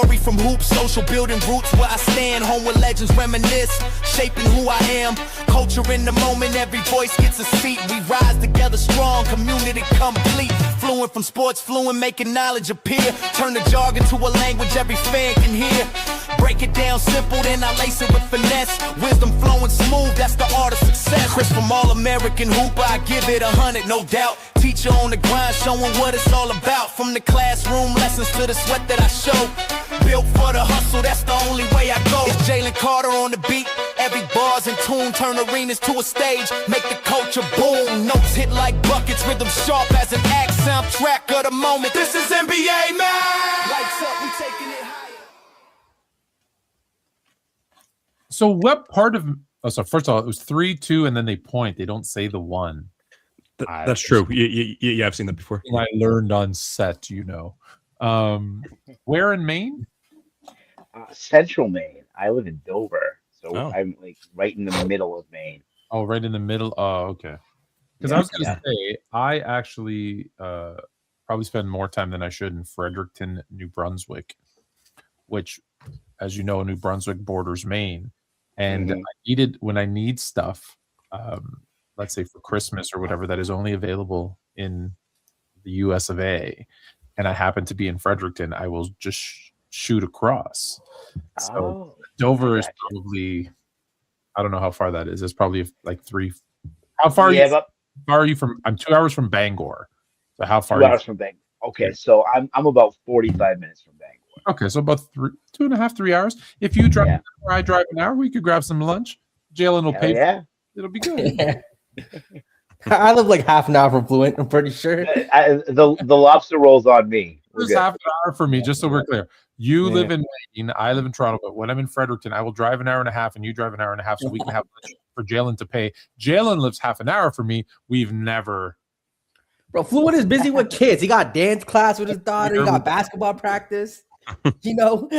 Story from hoops, social building roots where I stand. Home with legends reminisce, shaping who I am. Culture in the moment, every voice gets a seat. We rise together strong, community complete. Fluent from sports, fluent, making knowledge appear. Turn the jargon to a language every fan can hear. Break it down simple, then I lace it with finesse. Wisdom flowing smooth, that's the art of success. Chris from All-American Hooper, I give it 100, no doubt. Teacher on the grind, showing what it's all about. From the classroom lessons to the sweat that I show. Built for the hustle, that's the only way I go. It's Jalen Carter on the beat. Every bar's in tune, turn arenas to a stage. Make the culture boom. Notes hit like buckets, rhythm sharp as an axe. Soundtrack of the moment. This is NBA, man! Lights up, we taking it higher. So what part of... Oh, so first of all, it was 3-2, and then they point. They don't say the one. That's true. Yeah, I've seen that before. I learned on set, Where in Maine? Central Maine. I live in Dover, so I'm like right in the middle of Maine. Oh, right in the middle. Oh, okay. Because I was going to say, I actually probably spend more time than I should in Fredericton, New Brunswick, which, as you know, New Brunswick borders Maine. And when I need stuff, let's say for Christmas or whatever, that is only available in the US of A, and I happen to be in Fredericton, I will just shoot across. So Dover is probably, I don't know how far that is. It's probably like 3. How far are you from? I'm 2 hours from Bangor. So how far? 2 hours from Bangor. Okay, so I'm about 45 minutes from Bangor. Okay, so about 2.5, 3 hours. If you drive an hour, I drive an hour, we could grab some lunch. Jalen will pay. For it. It'll be good. I live like half an hour from Fluent, I'm pretty sure. The lobster rolls on me. It's half an hour for me, just so we're clear. You live in Maine, I live in Toronto, but when I'm in Fredericton, I will drive an hour and a half, and you drive an hour and a half, so we can have lunch for Jalen to pay. Jalen lives half an hour for me. We've never... Bro, Fluent is busy with kids. He got dance class with his daughter. He got basketball practice. Fluent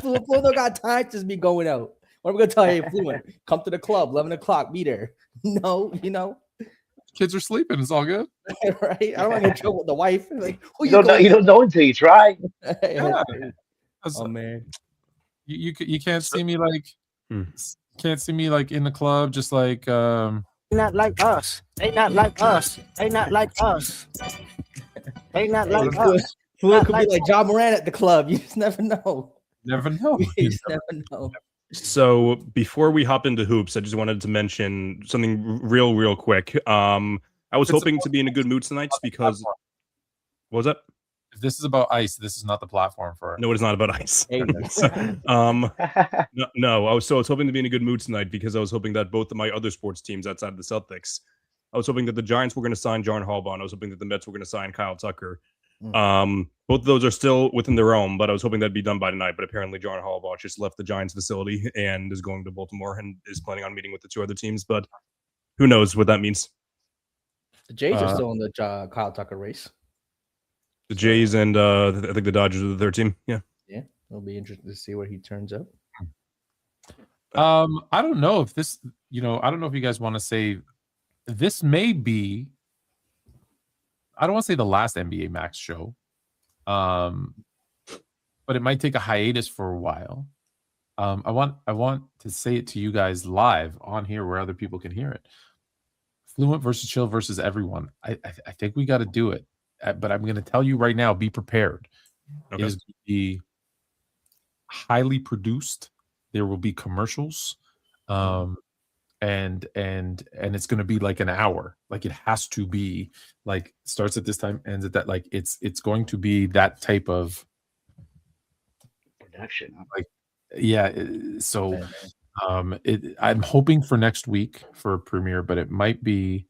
don't got time to just be going out. What am I going to tell you? Hey, Fluent, come to the club, 11 o'clock, meet her. No. Kids are sleeping. It's all good. Right? I don't want to get in trouble with the wife. Like, you don't know until you try. Oh, man. You can't see me like... Can't see me like in the club, just like... Not like us. They not like us. They not like us. They not like us. Fluent could be like John Moran at the club. You just never know. Never know. You just never know. So before we hop into hoops, I just wanted to mention something real quick. I was hoping to be in a good mood tonight because... What was that? If this is about ice, this is not the platform for it. No, it is not about ice. No, I was hoping to be in a good mood tonight because I was hoping that both of my other sports teams outside of the Celtics, I was hoping that the Giants were going to sign John Harbaugh. I was hoping that the Mets were going to sign Kyle Tucker. Both of those are still within their own, but I was hoping that'd be done by tonight. But apparently John Harbaugh just left the Giants facility and is going to Baltimore and is planning on meeting with the two other teams. But who knows what that means? The Jays are still in the Kyle Tucker race. The Jays and I think the Dodgers are the third team. Yeah, it'll be interesting to see where he turns out. I don't know if this, I don't know if you guys want to say this may be. I don't want to say the last NBA Max show, but it might take a hiatus for a while. I want to say it to you guys live on here where other people can hear it. Fluent versus Chill versus everyone. I think we got to do it. But I'm going to tell you right now, be prepared. Okay. It is going to be highly produced. There will be commercials, and it's going to be like an hour. Like it has to be like starts at this time, ends at that. Like it's going to be that type of production. Like so I'm hoping for next week for a premiere, but it might be,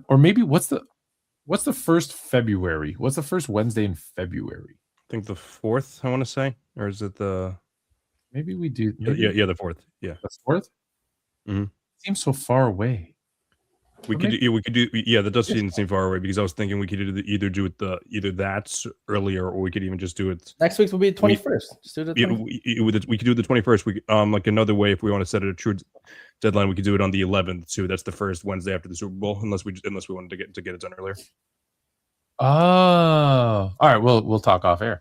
or maybe what's the first February? What's the first Wednesday in February? I think the 4th, I want to say. Or is it the... Maybe we do... the 4th. Yeah. The 4th? Mm-hmm. Seems so far away. We could do... Yeah, that does seem far away because I was thinking we could either do it either that earlier or we could even just do it... Next week will be the 21st. Just do the 21st. We could do the 21st. We like another way, if we want to set it a true deadline, we could do it on the 11th too. That's the first Wednesday after the Super Bowl, unless we wanted to get it done earlier. Oh, all right. We'll talk off air.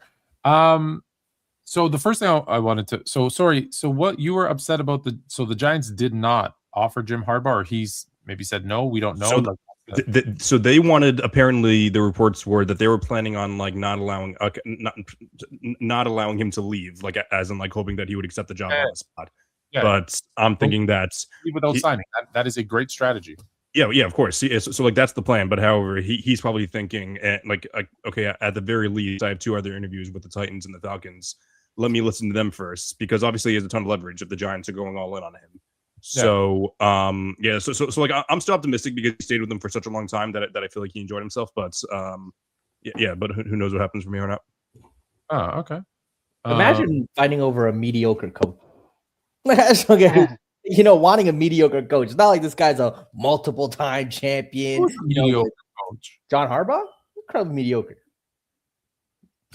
So the first thing I wanted to, sorry. So what you were upset about the Giants did not offer Jim Harbaugh, or he's maybe said no, we don't know. So they wanted, apparently the reports were that they were planning on like not allowing him to leave, like as in like hoping that he would accept the job on the spot. Yeah. But I'm thinking that without signing, that is a great strategy. Yeah, of course. So like that's the plan. But however, he's probably thinking like okay, at the very least, I have 2 other interviews with the Titans and the Falcons. Let me listen to them first, because obviously he has a ton of leverage if the Giants are going all in on him. So so like I'm still optimistic because he stayed with them for such a long time that I feel like he enjoyed himself. But but who knows what happens from here on out? Oh, okay. Imagine fighting over a mediocre coach. Wanting a mediocre coach. It's not like this guy's a multiple-time champion. Mediocre coach. John Harbaugh, incredibly mediocre.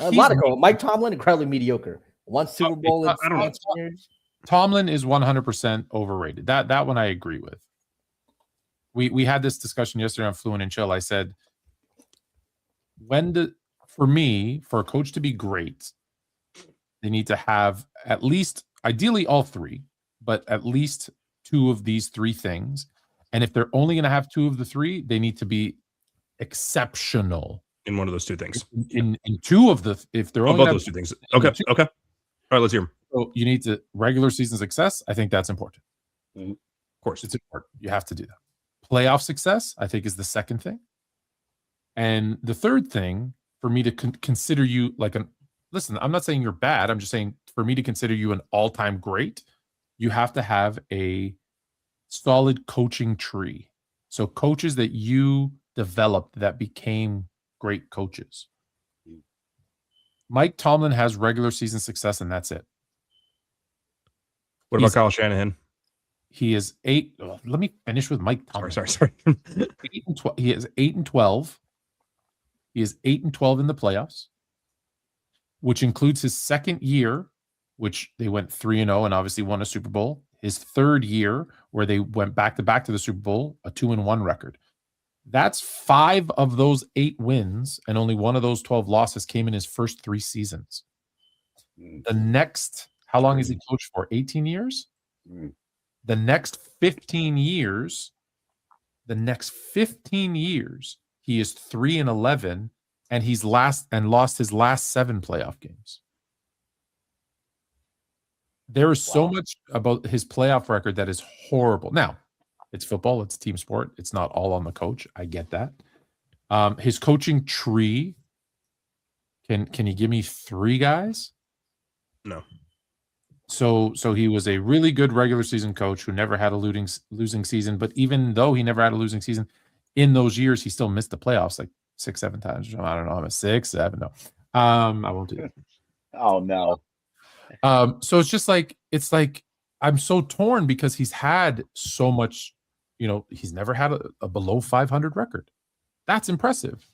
A lot of coaches. Mike Tomlin, incredibly mediocre. 1 Super Bowl in 6 years. Tomlin is 100% overrated. That one I agree with. We had this discussion yesterday on Fluent and Chill. I said, for a coach to be great, they need to have at least, ideally all 3, but at least 2 of these 3 things. And if they're only going to have 2 of the 3, they need to be exceptional in one of those 2 things. In 2 of the, if they're only both those 2 things. Okay. All right, let's hear them. So you need to regular season success. I think that's important. Of course, it's important. You have to do that. Playoff success, I think, is the second thing. And the third thing, for me to consider you like listen, I'm not saying you're bad. I'm just saying for me to consider you an all-time great, you have to have a solid coaching tree. So coaches that you developed that became great coaches. Mike Tomlin has regular season success, and that's it. What about Kyle Shanahan? He is 8. Let me finish with Mike Tomlin. Sorry. 8 and 12. He is 8 and 12. He is 8 and 12 in the playoffs, which includes his second year, which they went 3-0 and obviously won a Super Bowl. His third year, where they went back-to-back to the Super Bowl, a 2-1 record. That's 5 of those 8 wins, and only 1 of those 12 losses came in his first 3 seasons. The next, how long has he coached for? 18 years? The next 15 years, he is 3-11, and he's lost his last 7 playoff games. There is so much about his playoff record that is horrible. Now, it's football, it's team sport. It's not all on the coach. I get that. His coaching tree, can you give me 3 guys? No. So he was a really good regular season coach who never had a losing season. But even though he never had a losing season, in those years, he still missed the playoffs like 6-7 times. I don't know. I'm a 6, 7. No. I won't do that. Oh, no. So it's like I'm so torn because he's had so much, he's never had a below 500 record. That's impressive.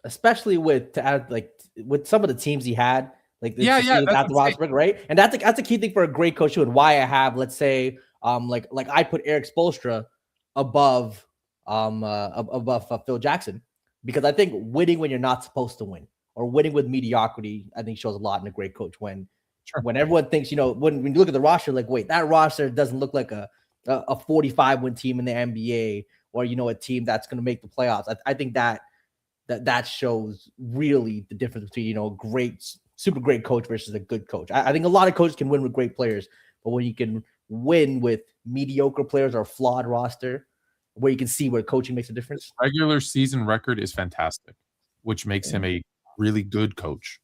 Especially with some of the teams he had. Like that's the roster, right? And that's a key thing for a great coach too, and why I have, let's say, like I put Eric Spoelstra above Phil Jackson, because I think winning when you're not supposed to win, or winning with mediocrity, I think shows a lot in a great coach. When everyone thinks, when you look at the roster, like, wait, that roster doesn't look like a 45-win team in the NBA, or a team that's going to make the playoffs. I think that shows really the difference between a super great coach versus a good coach. I think a lot of coaches can win with great players, but when you can win with mediocre players or a flawed roster, where you can see where coaching makes a difference. Regular season record is fantastic, which makes him a really good coach.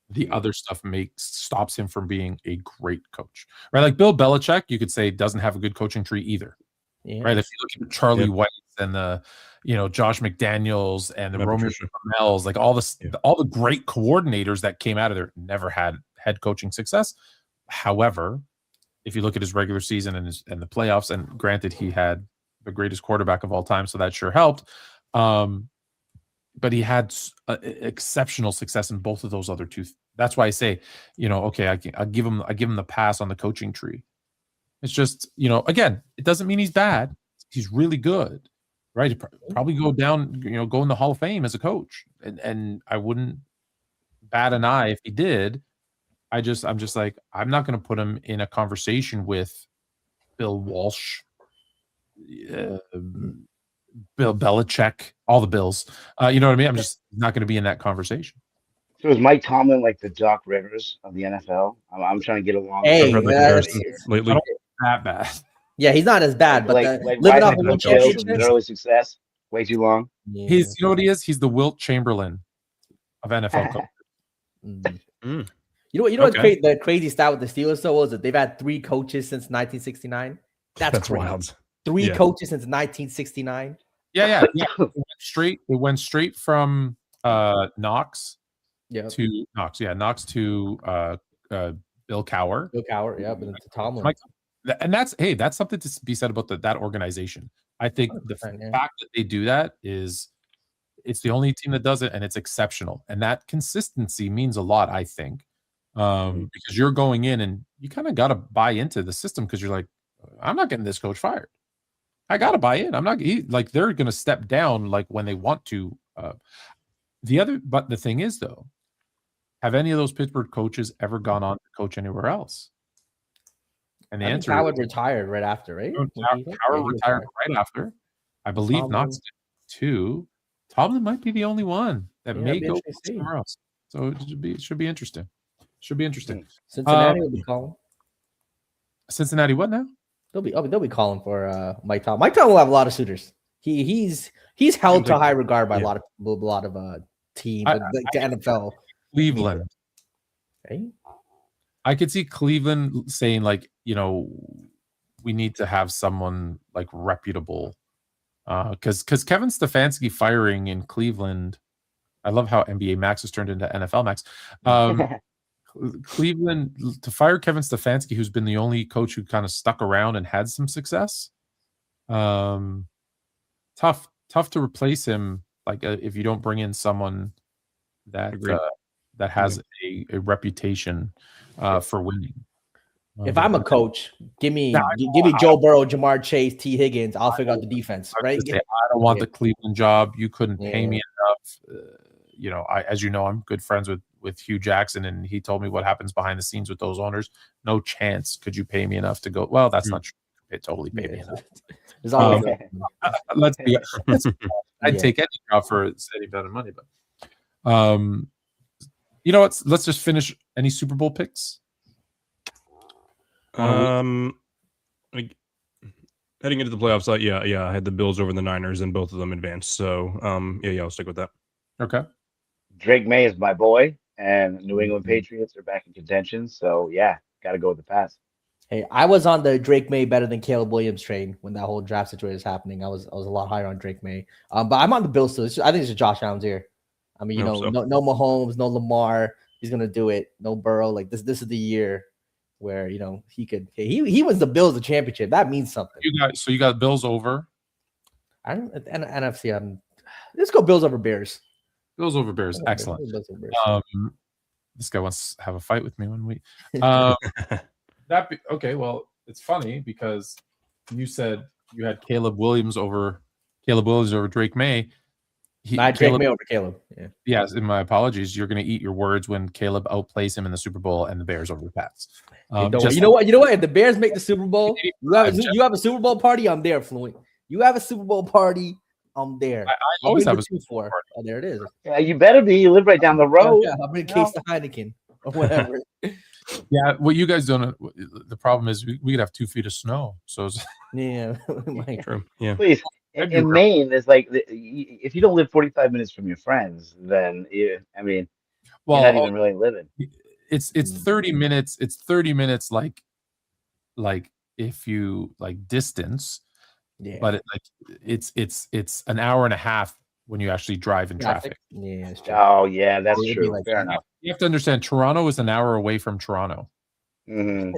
The other stuff stops him from being a great coach, right? Like Bill Belichick, you could say doesn't have a good coaching tree either, right? If you look at Charlie White and the, Josh McDaniels and the Romeo Crennels, like all the great coordinators that came out of there never had head coaching success. However, if you look at his regular season and the playoffs, and granted he had the greatest quarterback of all time, so that sure helped. But he had exceptional success in both of those other 2. That's why I say, okay, I'll give him the pass on the coaching tree. It's just, again, it doesn't mean he's bad. He's really good, right? He'd probably go down, go in the Hall of Fame as a coach. And I wouldn't bat an eye if he did. I'm just like, I'm not going to put him in a conversation with Bill Walsh, Bill Belichick, all the Bills. You know what I mean? I'm just not going to be in that conversation. So is Mike Tomlin like the Doc Rivers of the NFL? I'm trying to get along. Hey, I've heard the comparison lately. I don't think that bad. Yeah, he's not as bad, but like living Rise off of of the one Chills, championship. early success, way too long. Yeah. You know what he is? He's the Wilt Chamberlain of NFL coach. You know what's Okay. the crazy stat with the Steelers though was that they've had 3 coaches since 1969. That's crazy. wild. 3 Yeah. coaches since 1969. Yeah. It went straight from Knox Yeah. to Knox. Yeah, Knox to Bill Cowher. Bill Cowher, yeah, but to Tomlin. And that's something to be said about that organization. I think the fact that they do that is it's the only team that does it, and it's exceptional. And that consistency means a lot, I think, because you're going in and you kind of got to buy into the system because you're like, I'm not getting this coach fired. I got to buy in. I'm not like they're going to step down like when they want to. But the thing is though, have any of those Pittsburgh coaches ever gone on to coach anywhere else? And the answer Howard retired right after, right? Howard retired right after. I believe Knox did too. Tomlin might be the only one that may go somewhere else. So it should be interesting. Cincinnati will be calling. Cincinnati, what now? They'll be calling for Mike Tomlin. Mike Tomlin will have a lot of suitors. He's held to high regard by a lot of teams, like the NFL. Cleveland. Okay. I could see Cleveland saying like, we need to have someone like reputable. Because Kevin Stefanski firing in Cleveland, I love how NBA Max has turned into NFL Max. Cleveland, to fire Kevin Stefanski, who's been the only coach who kind of stuck around and had some success. Tough to replace him. Like if you don't bring in someone that has a reputation for winning. If I'm a coach, give me Joe Burrow, Jamar Chase, T. Higgins. I'll figure out the defense. Right? I don't want the Cleveland job. You couldn't pay me enough. As you know, I'm good friends with Hugh Jackson, and he told me what happens behind the scenes with those owners. No chance could you pay me enough to go. Well, that's not true. It totally paid me enough. Let's be honest. I'd take any job for any better money, but you know what? Let's just finish. Any Super Bowl picks? Heading into the playoffs, I had the Bills over the Niners, and both of them advanced. So, I'll stick with that. Okay. Drake May is my boy, and New England Patriots are back in contention. So, got to go with the pass. Hey, I was on the Drake May better than Caleb Williams train when that whole draft situation was happening. I was a lot higher on Drake May. But I'm on the Bills still. I think it's just Josh Allen's here. I mean, no Mahomes, no Lamar. He's gonna do it. No Burrow. Like this is the year where he could. He wins the Bills the championship. That means something. You got Bills over. I don't NFC. Let's go Bills over Bears. Bills over Bears. Excellent. Bills over Bears. This guy wants to have a fight with me one week. Okay. Well, it's funny because you said you had Caleb Williams over Drake May. Drake May over Caleb. Yeah. Yes, and my apologies. You're going to eat your words when Caleb outplays him in the Super Bowl and the Bears over the Pats. You know what? If the Bears make the Super Bowl, you have a Super Bowl party. I'm there, Fluent. You have a Super Bowl party. I'm there. I always have a Super Bowl party. Oh, there it is. Yeah, you better be. You live right down the road. Yeah, I'll bring a case of Heineken or whatever. Yeah, what you guys don't. The problem is we could have 2 feet of snow. So True. Yeah. Please. In Maine, it's like if you don't live 45 minutes from your friends, then you're not even really living. It's 30 minutes. It's 30 minutes like if you like distance, but it's an hour and a half when you actually drive in traffic. Yeah. Oh yeah, that's true. Fair enough. You have to understand, Toronto is an hour away from Toronto. Mm-hmm.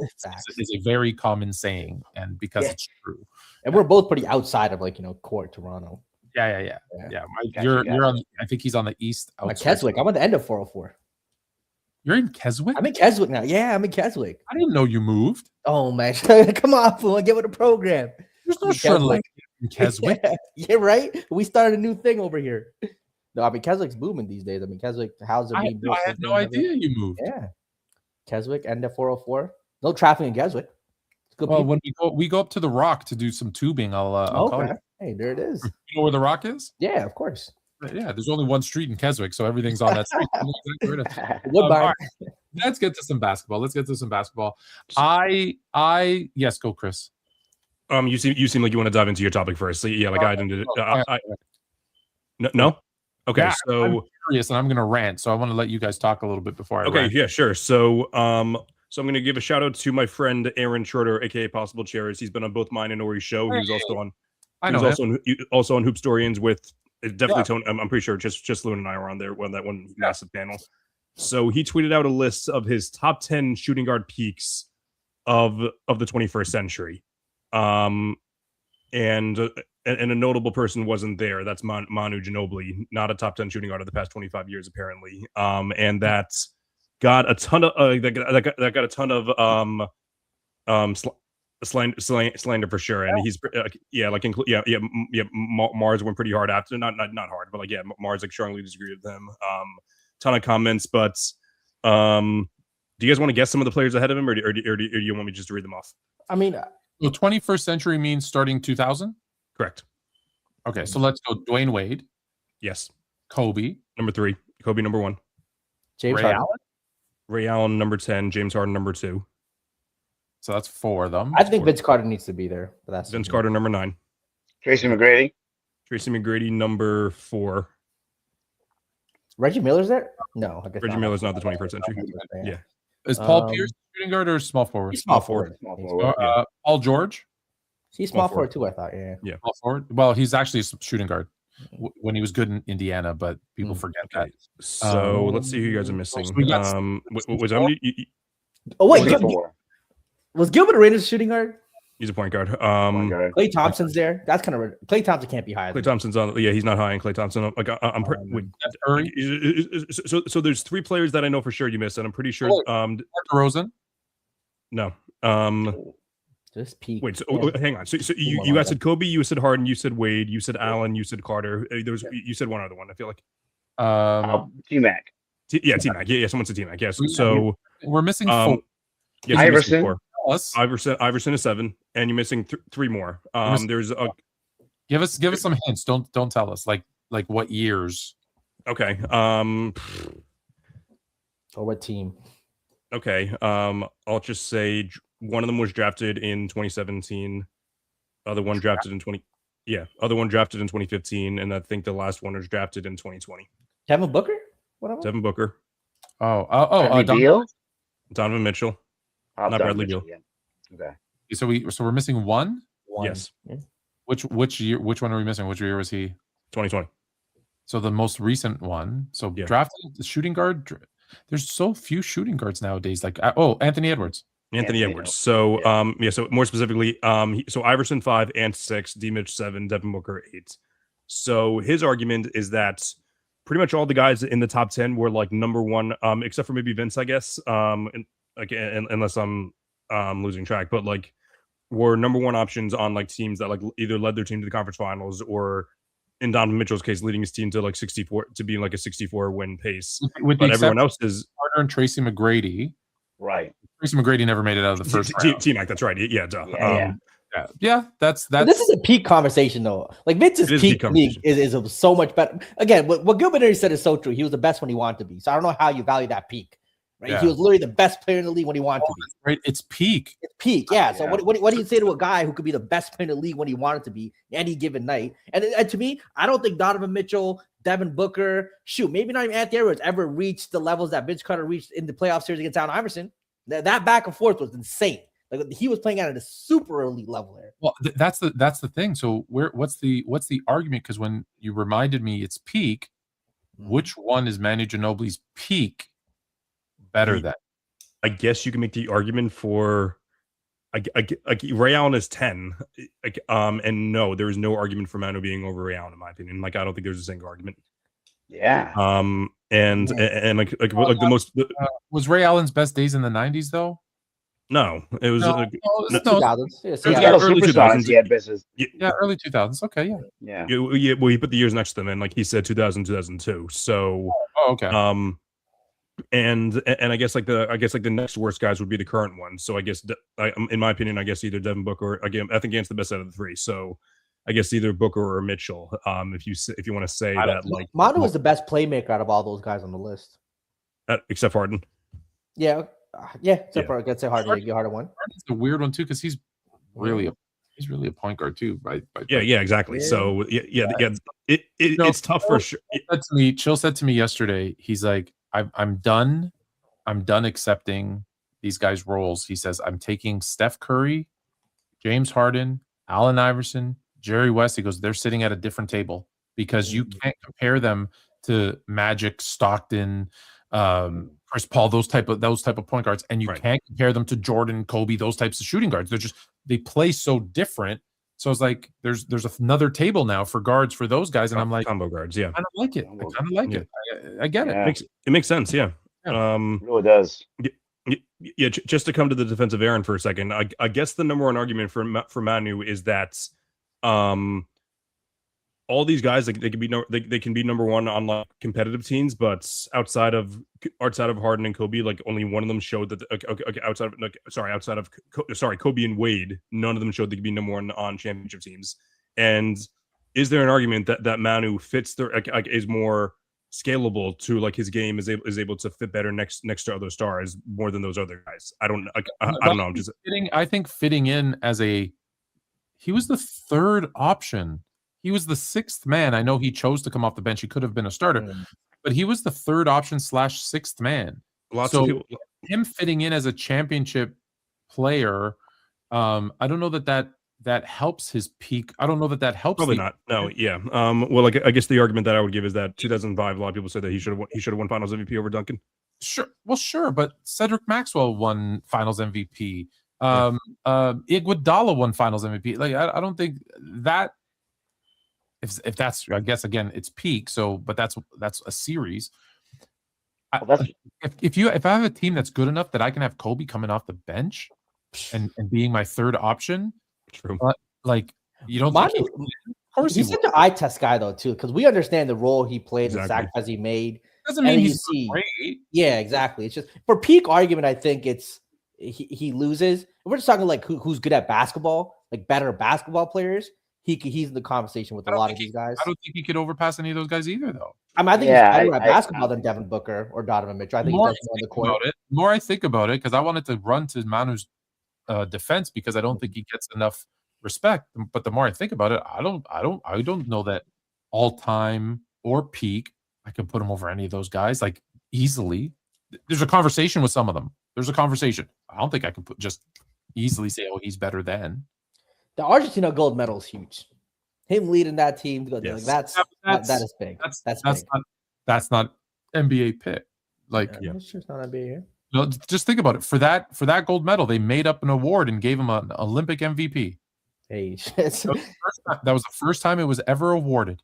It's a very common saying, and because it's true. And we're both pretty outside of core Toronto. Yeah. You're on. I think he's on the east. Keswick. I'm at the end of 404. You're in Keswick? I'm in Keswick now. Yeah, I'm in Keswick. I didn't know you moved. Oh man, come on, fool! Get with the program. There's no Sherlock in Keswick. Yeah, right. We started a new thing over here. No, Keswick's booming these days. Keswick houses are being built. I had no idea you moved. Yeah. Keswick and the 404. No traffic in Keswick. Good Well, people. when we go up to the Rock to do some tubing, I'll call you. Hey, there it is. You know where the Rock is? Yeah, of course. Yeah, there's only one street in Keswick, so everything's on that street. Woodbine. All right. Let's get to some basketball. Yes, go Chris. You seem like you want to dive into your topic first. So yeah, like I didn't. No. Okay, yeah, so I'm curious, and I'm going to rant. So I want to let you guys talk a little bit before I. Okay, rant. yeah, sure. So I'm going to give a shout out to my friend Aaron Schroeder, aka Possible Chairs. He's been on both mine and Ori's show. He was also on. Also on Hoopstorians with definitely Tony. I'm pretty sure just Lou and I were on there when that one massive panel. So he tweeted out a list of his top 10 shooting guard peaks of the 21st century. And a notable person wasn't there. That's Manu Ginobili, not a top 10 shooting guard of the past 25 years, apparently. And that's got a ton of that got a ton of slander for sure. And he's Mars went pretty hard after, not hard, but Mars strongly disagreed with him. Ton of comments, but do you guys want to guess some of the players ahead of him, or do you want me just to read them off? I mean, so 21st century means starting 2000. Correct. Okay, so let's go. Dwayne Wade. Yes. Kobe. Number 3. Kobe number 1. James Ray Harden. Allen. Ray Allen number 10. James Harden number 2. So that's 4 of them. I think Vince Carter needs to be there. But that's Vince Carter number 9. Tracy McGrady. Tracy McGrady number 4. Reggie Miller's there? No, I guess Reggie Miller's not the 21st century. Yeah. Is Paul Pierce shooting guard or small forward? He's small forward. Paul George. He's small forward too, I thought. Yeah. Small forward. Well, he's actually a shooting guard when he was good in Indiana, but people forget that. So let's see who you guys are missing. Oh wait, was Gilbert Arenas shooting guard? He's a point guard. Klay Thompson's there. That's kind of Klay Thompson can't be higher. Klay Thompson's on. Yeah, he's not high. And Klay Thompson. So there's 3 players that I know for sure you missed, and I'm pretty sure. Rosen. No. Just peak. Wait. So hang on. So you guys said Kobe. You said Harden. You said Wade. You said Allen. You said Carter. You said one other one. I feel like. T-Mac. T-Mac. Yeah. Someone said T-Mac. Yes. So we're missing 4. Yes, Iverson. 4. Iverson is 7, and you're missing 3 more. There's a. Give us some hints. Don't tell us like what years. Okay. Or what team? Okay. I'll just say one of them was drafted in 2017. Other one drafted in 2015, and I think the last one was drafted in 2020. Devin Booker? Whatever. Devin Booker. Donovan Mitchell. Not Bradley Beal. Yeah. Okay. So we're missing one. Yes. Yeah. Which year? Which one are we missing? Which year was he? 2020. So the most recent one. So drafted the shooting guard. There's so few shooting guards nowadays. Like Anthony Edwards. Anthony Edwards. So so more specifically, so Iverson 5, Ant 6, D-Mitch 7, Devin Booker 8. So his argument is that pretty much all the guys in the top 10 were like number 1, except for maybe Vince, I guess. Unless I'm losing track, but like were number 1 options on like teams that like either led their team to the conference finals or in Donovan Mitchell's case, leading his team to like 64 to be like a 64 win pace. But everyone else is Carter and Tracy McGrady. Right. Tracy McGrady never made it out of the first round. T-Mac, that's right. Yeah, duh. That's. But this is a peak conversation though. Like Vince's peak league is so much better. Again, what Gilbert Arenas said is so true. He was the best when he wanted to be. So I don't know how you value that peak. Right? Yeah. He was literally the best player in the league when he wanted to be. Right, it's peak. It's peak, yeah. So what do you say to a guy who could be the best player in the league when he wanted to be any given night? And to me, I don't think Donovan Mitchell, Devin Booker, maybe not even Anthony Edwards ever reached the levels that Vince Carter reached in the playoff series against Allen Iverson. That back and forth was insane. Like he was playing at a super elite level there. Well, that's the thing. So what's the argument? Because when you reminded me it's peak, which one is Manu Ginobili's peak? Better than, I guess you can make the argument for Ray Allen is 10, and no, there is no argument for Manu being over Ray Allen in my opinion. Like I don't think there's a single argument. Yeah. And the most was Ray Allen's best days in the 90s though? No, it was 2000s. Early 2000s. He had business. Yeah, early 2000s. Okay, yeah. Well, he put the years next to them, and like he said, 2000, 2002. So, okay. And I guess like the next worst guys would be the current ones. So I guess in my opinion, I guess either Devin Booker or again, I think Ant's the best out of the three. So I guess either Booker or Mitchell. If you want to say that, like Manu is the best playmaker out of all those guys on the list. Except Harden. Yeah, except for Harden. Harden one. Harden's a weird one too because he's really a point guard too, right? Yeah, exactly. Yeah. So it's tough for sure. Chill said to me yesterday, he's like, I'm done accepting these guys' roles. He says, I'm taking Steph Curry, James Harden, Allen Iverson, Jerry West. He goes, they're sitting at a different table because you can't compare them to Magic, Stockton, Chris Paul, those type of point guards, and you can't compare them to Jordan, Kobe, those types of shooting guards. They play so different. So it's like there's another table now for guards for those guys, and I'm like combo guards. Yeah, I kind of like it. I get it. It makes sense. Yeah, it really does. Yeah, just to come to the defense of Aaron for a second, I guess the number one argument for Manu is that all these guys they can be number one on like competitive teams, but outside of Harden and Kobe, like only one of them showed that outside of Kobe and Wade, none of them showed they could be number one on championship teams. And is there an argument that Manu fits is more scalable to like his game is able to fit better next to other stars more than those other guys? I don't know. I'm just I think fitting in as he was the third option. He was the sixth man. I know he chose to come off the bench. He could have been a starter, but he was the third option / sixth man. Lots of people. Him fitting in as a championship player, I don't know that helps his peak. I don't know that helps. Probably not. No, yeah. Well, like I guess the argument that I would give is that 2005, a lot of people said that he should have won Finals MVP over Duncan. Sure. Well, sure, but Cedric Maxwell won Finals MVP. Iguodala won Finals MVP. Like I don't think that. If that's, I guess again, it's peak. So, but that's a series. If I have a team that's good enough that I can have Kobe coming off the bench and being my third option, true. Like you don't. Of course, he's such an eye test guy though too, because we understand the role he played, the sacrifice he made. Doesn't mean he's great. Yeah, exactly. It's just for peak argument. I think it's he loses. We're just talking like who's good at basketball, like better basketball players. He's in the conversation with a lot of these guys. I don't think he could overpass any of those guys either, though. I think he's better at basketball than Devin Booker or Donovan Mitchell. I think he does more on the court. The more I think about it, because I wanted to run to Manu's defense because I don't think he gets enough respect. But the more I think about it, I don't know that all time or peak I can put him over any of those guys like easily. There's a conversation with some of them. There's a conversation. I don't think I can just easily say, oh, he's better than. The Argentina gold medal is huge. Him leading that team, yes. that is big. That's big. That's not NBA pick. Like, it's just not NBA here. No, just think about it. For that gold medal, they made up an award and gave him an Olympic MVP. Hey, that was the first time it was ever awarded.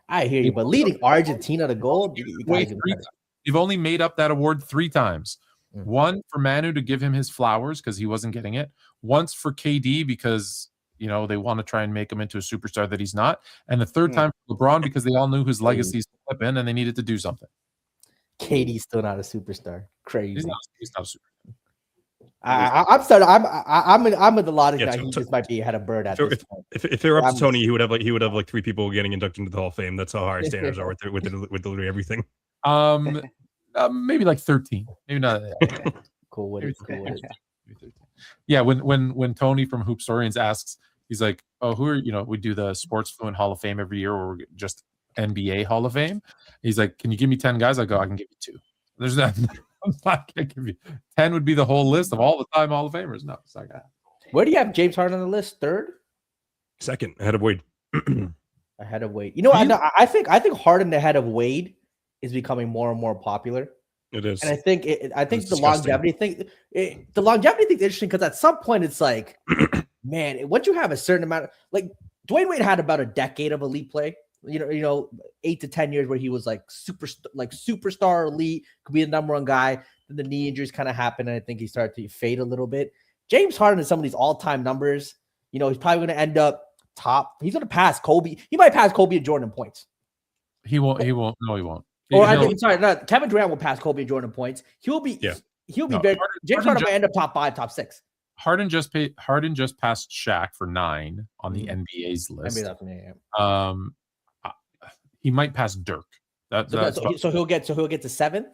I hear you, but leading Argentina to gold, you've only made up that award 3 times. One for Manu to give him his flowers because he wasn't getting it. Once for KD because they want to try and make him into a superstar that he's not. And the third time for LeBron because they all knew his legacy is slipping and they needed to do something. KD's still not a superstar. Crazy. He's not a superstar. I'm with the logic that he just might be ahead of Bird at this point. If they were up to Tony, he would have like 3 people getting inducted into the Hall of Fame. That's how high standards are with literally everything. Maybe like 13. Maybe not. Cool with it. Yeah, when Tony from Hoopstorians asks, he's like, "Oh, who are we do the Sports Fluent Hall of Fame every year, or just NBA Hall of Fame?" He's like, "Can you give me 10 guys?" I go, "I can give you 2." There's that. I can't give you 10. Would be the whole list of all the time Hall of Famers. No, it's not gonna. Where do you have James Harden on the list? 3rd, 2nd, ahead of Wade. Ahead of Wade. I think Harden ahead of Wade is becoming more and more popular. It is, and I think the longevity thing. The longevity thing is interesting because at some point it's like, man, once you have a certain amount, like Dwayne Wade had about a decade of elite play. 8 to 10 years where he was like superstar elite, could be the number 1 guy. Then the knee injuries kind of happened, and I think he started to fade a little bit. James Harden is some of these all-time numbers. He's probably going to end up top. He's going to pass Kobe. He might pass Kobe and Jordan in points. He won't. No, he won't. Or I think, sorry, no, Kevin Durant will pass Kobe and Jordan points. He'll be very. James Harden might end up top 5, top 6. Harden just passed Shaq for 9 on the NBA's list. He might pass Dirk. So he'll get to 7th.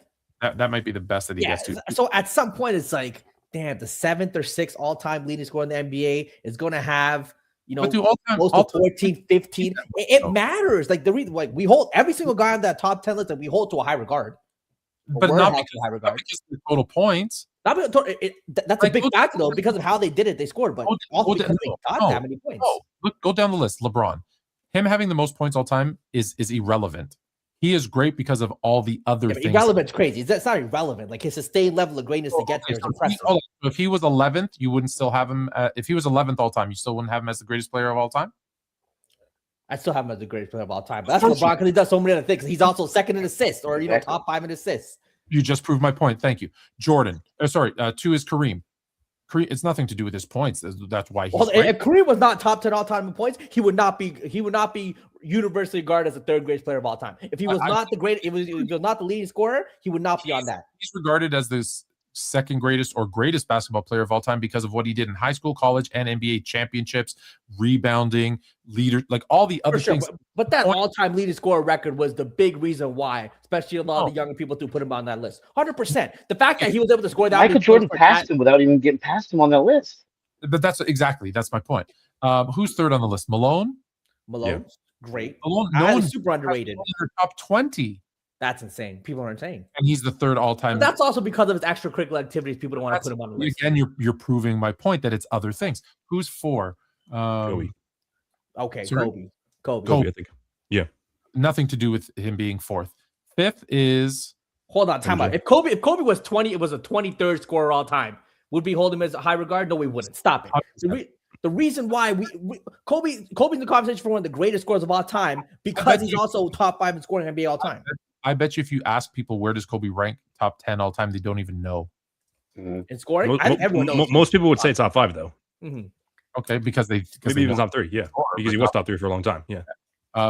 That might be the best that he gets to. So at some point, it's like, damn, the 7th or 6th all-time leading scorer in the NBA is going to have, close to 14, 15. It matters. Like the reason, we hold every single guy on that top 10 list that we hold to a high regard. But not because of the total points. That's a big factor though, because of how they did it. They scored, but also because they got that many points. Look, go down the list. LeBron, him having the most points all time is irrelevant. He is great because of all the other things. Irrelevant's crazy. It's not irrelevant. Like his sustained level of greatness to get there is impressive. If he was 11th, you wouldn't still have him. If he was 11th all time, you still wouldn't have him as the greatest player of all time. I still have him as the greatest player of all time. But that's LeBron because he does so many other things. He's also second in assists, or top 5 in assists. You just proved my point. Thank you, Jordan. 2 is Kareem. It's nothing to do with his points. That's why he's great. If Kareem was not top 10 all time in points, he would not be universally regarded as the 3rd greatest player of all time. If he was not the leading scorer, he would not be on that. He's regarded as this 2nd greatest or greatest basketball player of all time because of what he did in high school, college, and NBA championships, rebounding, leader, like all the other things. But that all-time leading scorer record was the big reason why, especially a lot of the younger people to put him on that list. 100%. The fact that he was able to score that. Michael Jordan passed him without even getting past him on that list. But that's my point. Who's 3rd on the list? Malone. Great. Malone, super underrated. Top 20. That's insane. People aren't saying. And he's the 3rd all-time. But that's also because of his extracurricular activities. People don't want to put him on the list. Again, you're proving my point that it's other things. Who's 4? Kobe. Okay, Kobe, I think. Yeah. Nothing to do with him being 4th. 5th is. Hold on, time out. If Kobe was 20, it was a 23rd scorer all time. Would we hold him as a high regard? No, we wouldn't. Stop it. The reason why Kobe's in the conversation for one of the greatest scorers of all time because he's also top 5 in scoring NBA all time. I bet you if you ask people where does Kobe rank top 10 all time, they don't even know. In scoring? Everyone knows. Most people would say top 5 though. Mm-hmm. Okay, because maybe even top 3, because he was top 3 for a long time,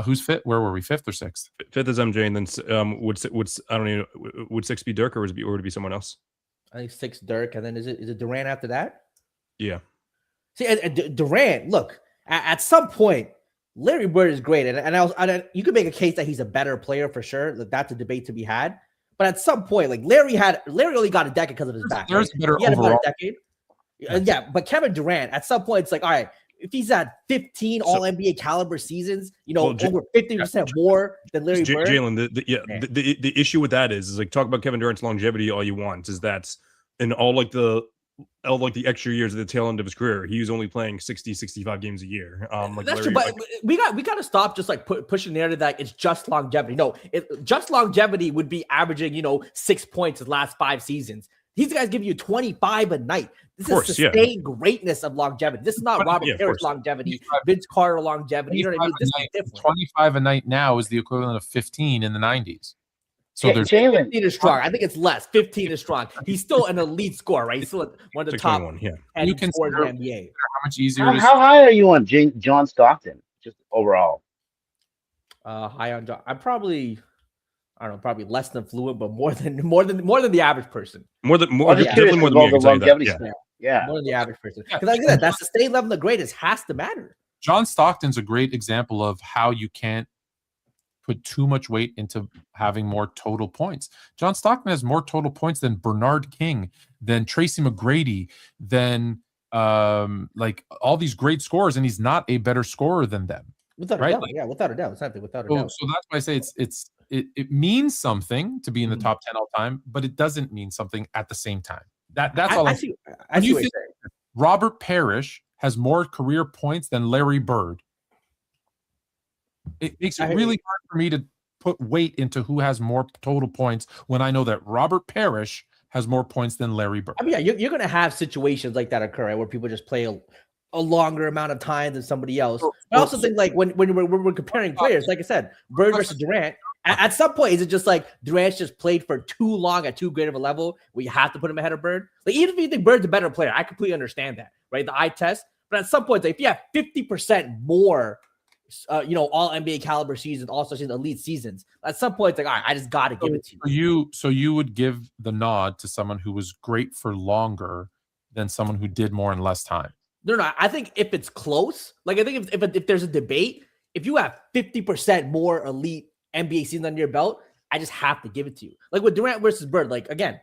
Who's 5th? Where were we? 5th or 6th? 5th is MJ, and then would 6 be Dirk or would it be someone else? I think 6 Dirk, and then is it Durant after that? Yeah. See, Durant. Look, at some point, Larry Bird is great, and you could make a case that he's a better player for sure. That's a debate to be had. But at some point, like Larry only got a decade because of his back. There's right? better he had overall. A better decade. Yeah, but Kevin Durant, at some point, it's like, all right, if he's at 15 All NBA caliber seasons, over 50% more than Larry Bird. Jalen, the issue with that is like talk about Kevin Durant's longevity all you want. Is that in all the extra years at the tail end of his career, he was only playing 60, 65 games a year. That's true, but we got to stop just like pushing the narrative that it's just longevity. No, just longevity would be averaging 6 points in the last 5 seasons. These guys give you 25 a night. This is sustained greatness of longevity. This is not Robert Parrish longevity, Vince Carter longevity. You know what I mean? This is different. 25 a night now is the equivalent of 15 in the 90s. So there's 15 is strong. I think it's less. 15 is strong. He's still an elite scorer, right? He's still one of the top 10 you can scorers in the NBA. How much easier it is. How high are you on John Stockton, just overall? High on John. I'm probably less than Fluent, but more than the average person. Definitely more than me. More than the average person. Because like I said, that's the state level of the greatest has to matter. John Stockton's a great example of how you can't put too much weight into having more total points. John Stockton has more total points than Bernard King, than Tracy McGrady, than like all these great scorers, and he's not a better scorer than them. Without a doubt. Without a doubt. Exactly, without a doubt. So that's why I say it means something to be in the top 10 all time, but it doesn't mean something at the same time. That's all I see. I see what you're saying. Robert Parrish has more career points than Larry Bird. It makes it really hard for me to put weight into who has more total points when I know that Robert Parrish has more points than Larry Bird. I mean, you're going to have situations like that occur, right, where people just play a longer amount of time than somebody else. I also think like when we're comparing players, like I said, Bird versus Durant, at some point, is it just like Durant's just played for too long at too great of a level where you have to put him ahead of Bird? Like even if you think Bird's a better player, I completely understand that, right? The eye test. But at some point, like, if you have 50% more all NBA caliber seasons, all-star seasons, elite seasons. At some point, it's like, all right, I just got to give it to you. So you would give the nod to someone who was great for longer than someone who did more in less time. No. I think if it's close, like I think if there's a debate, if you have 50% more elite NBA seasons under your belt, I just have to give it to you. Like with Durant versus Bird, like again,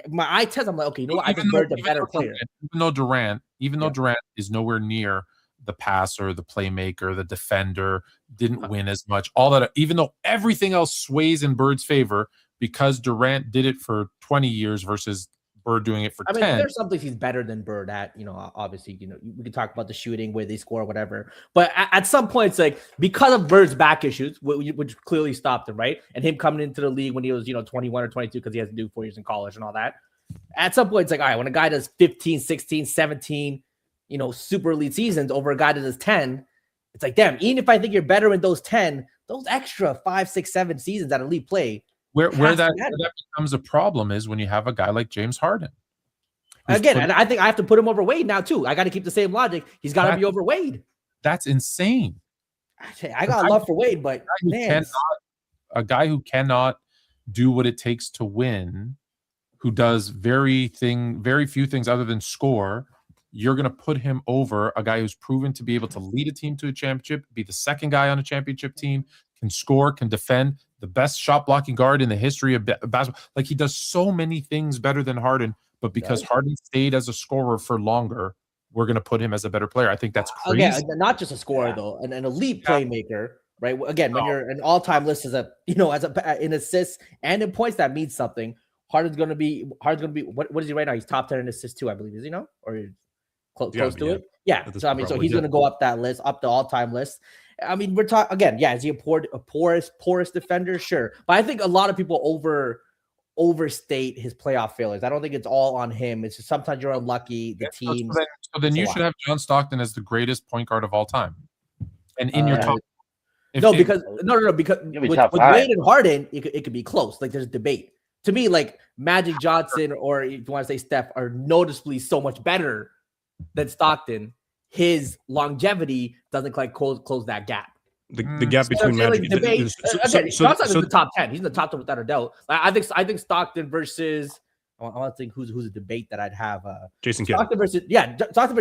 my eye test, I'm like, okay, you know what? I think Bird's a better player. Even though Durant is nowhere near the passer, the playmaker, the defender, didn't win as much. All that, even though everything else sways in Bird's favor, because Durant did it for 20 years versus Bird doing it for 10. There's something he's better than Bird at, obviously, we can talk about the shooting, where they score, whatever. But at some point, it's like, because of Bird's back issues, which clearly stopped him, right? And him coming into the league when he was, 21 or 22, because he has to do 4 years in college and all that. At some point, it's like, all right, when a guy does 15, 16, 17, super elite seasons over a guy that does 10, it's like, damn, even if I think you're better in those 10, those extra 5, 6, 7 seasons that elite play, where that becomes a problem is when you have a guy like James Harden. Again, and I think I have to put him over Wade now too. I got to keep the same logic. He's got to be over Wade. That's insane. I got love for Wade, but a guy who cannot do what it takes to win, who does very few things other than score, you're going to put him over a guy who's proven to be able to lead a team to a championship, be the second guy on a championship team, can score, can defend, the best shot blocking guard in the history of basketball. Like, he does so many things better than Harden, but because Harden stayed as a scorer for longer, we're going to put him as a better player. I think that's crazy. Again, not just a scorer though, an elite playmaker, right? Again, when you're an all-time list as in assists and in points, that means something. Harden's going to be what is he right now? He's top 10 in assists too, I believe. Is he no? Or close to it? Yeah. So he's going to go up that list, up the all-time list. We're talking again. Yeah, is he a porous defender? Sure, but I think a lot of people overstate his playoff failures. I don't think it's all on him. It's just sometimes you're unlucky. The team. So then you should have John Stockton as the greatest point guard of all time, and in your top. Because with Wade and Harden, it could be close. Like, there's debate. To me, like Magic Johnson, or if you want to say Steph, are noticeably so much better than Stockton. His longevity doesn't quite close that gap. The gap between Magic and Stockton's in the top 10. He's in the top 10 without a doubt. I think Stockton versus I want to think who's a debate that I'd have. Jason Kidd. Stockton versus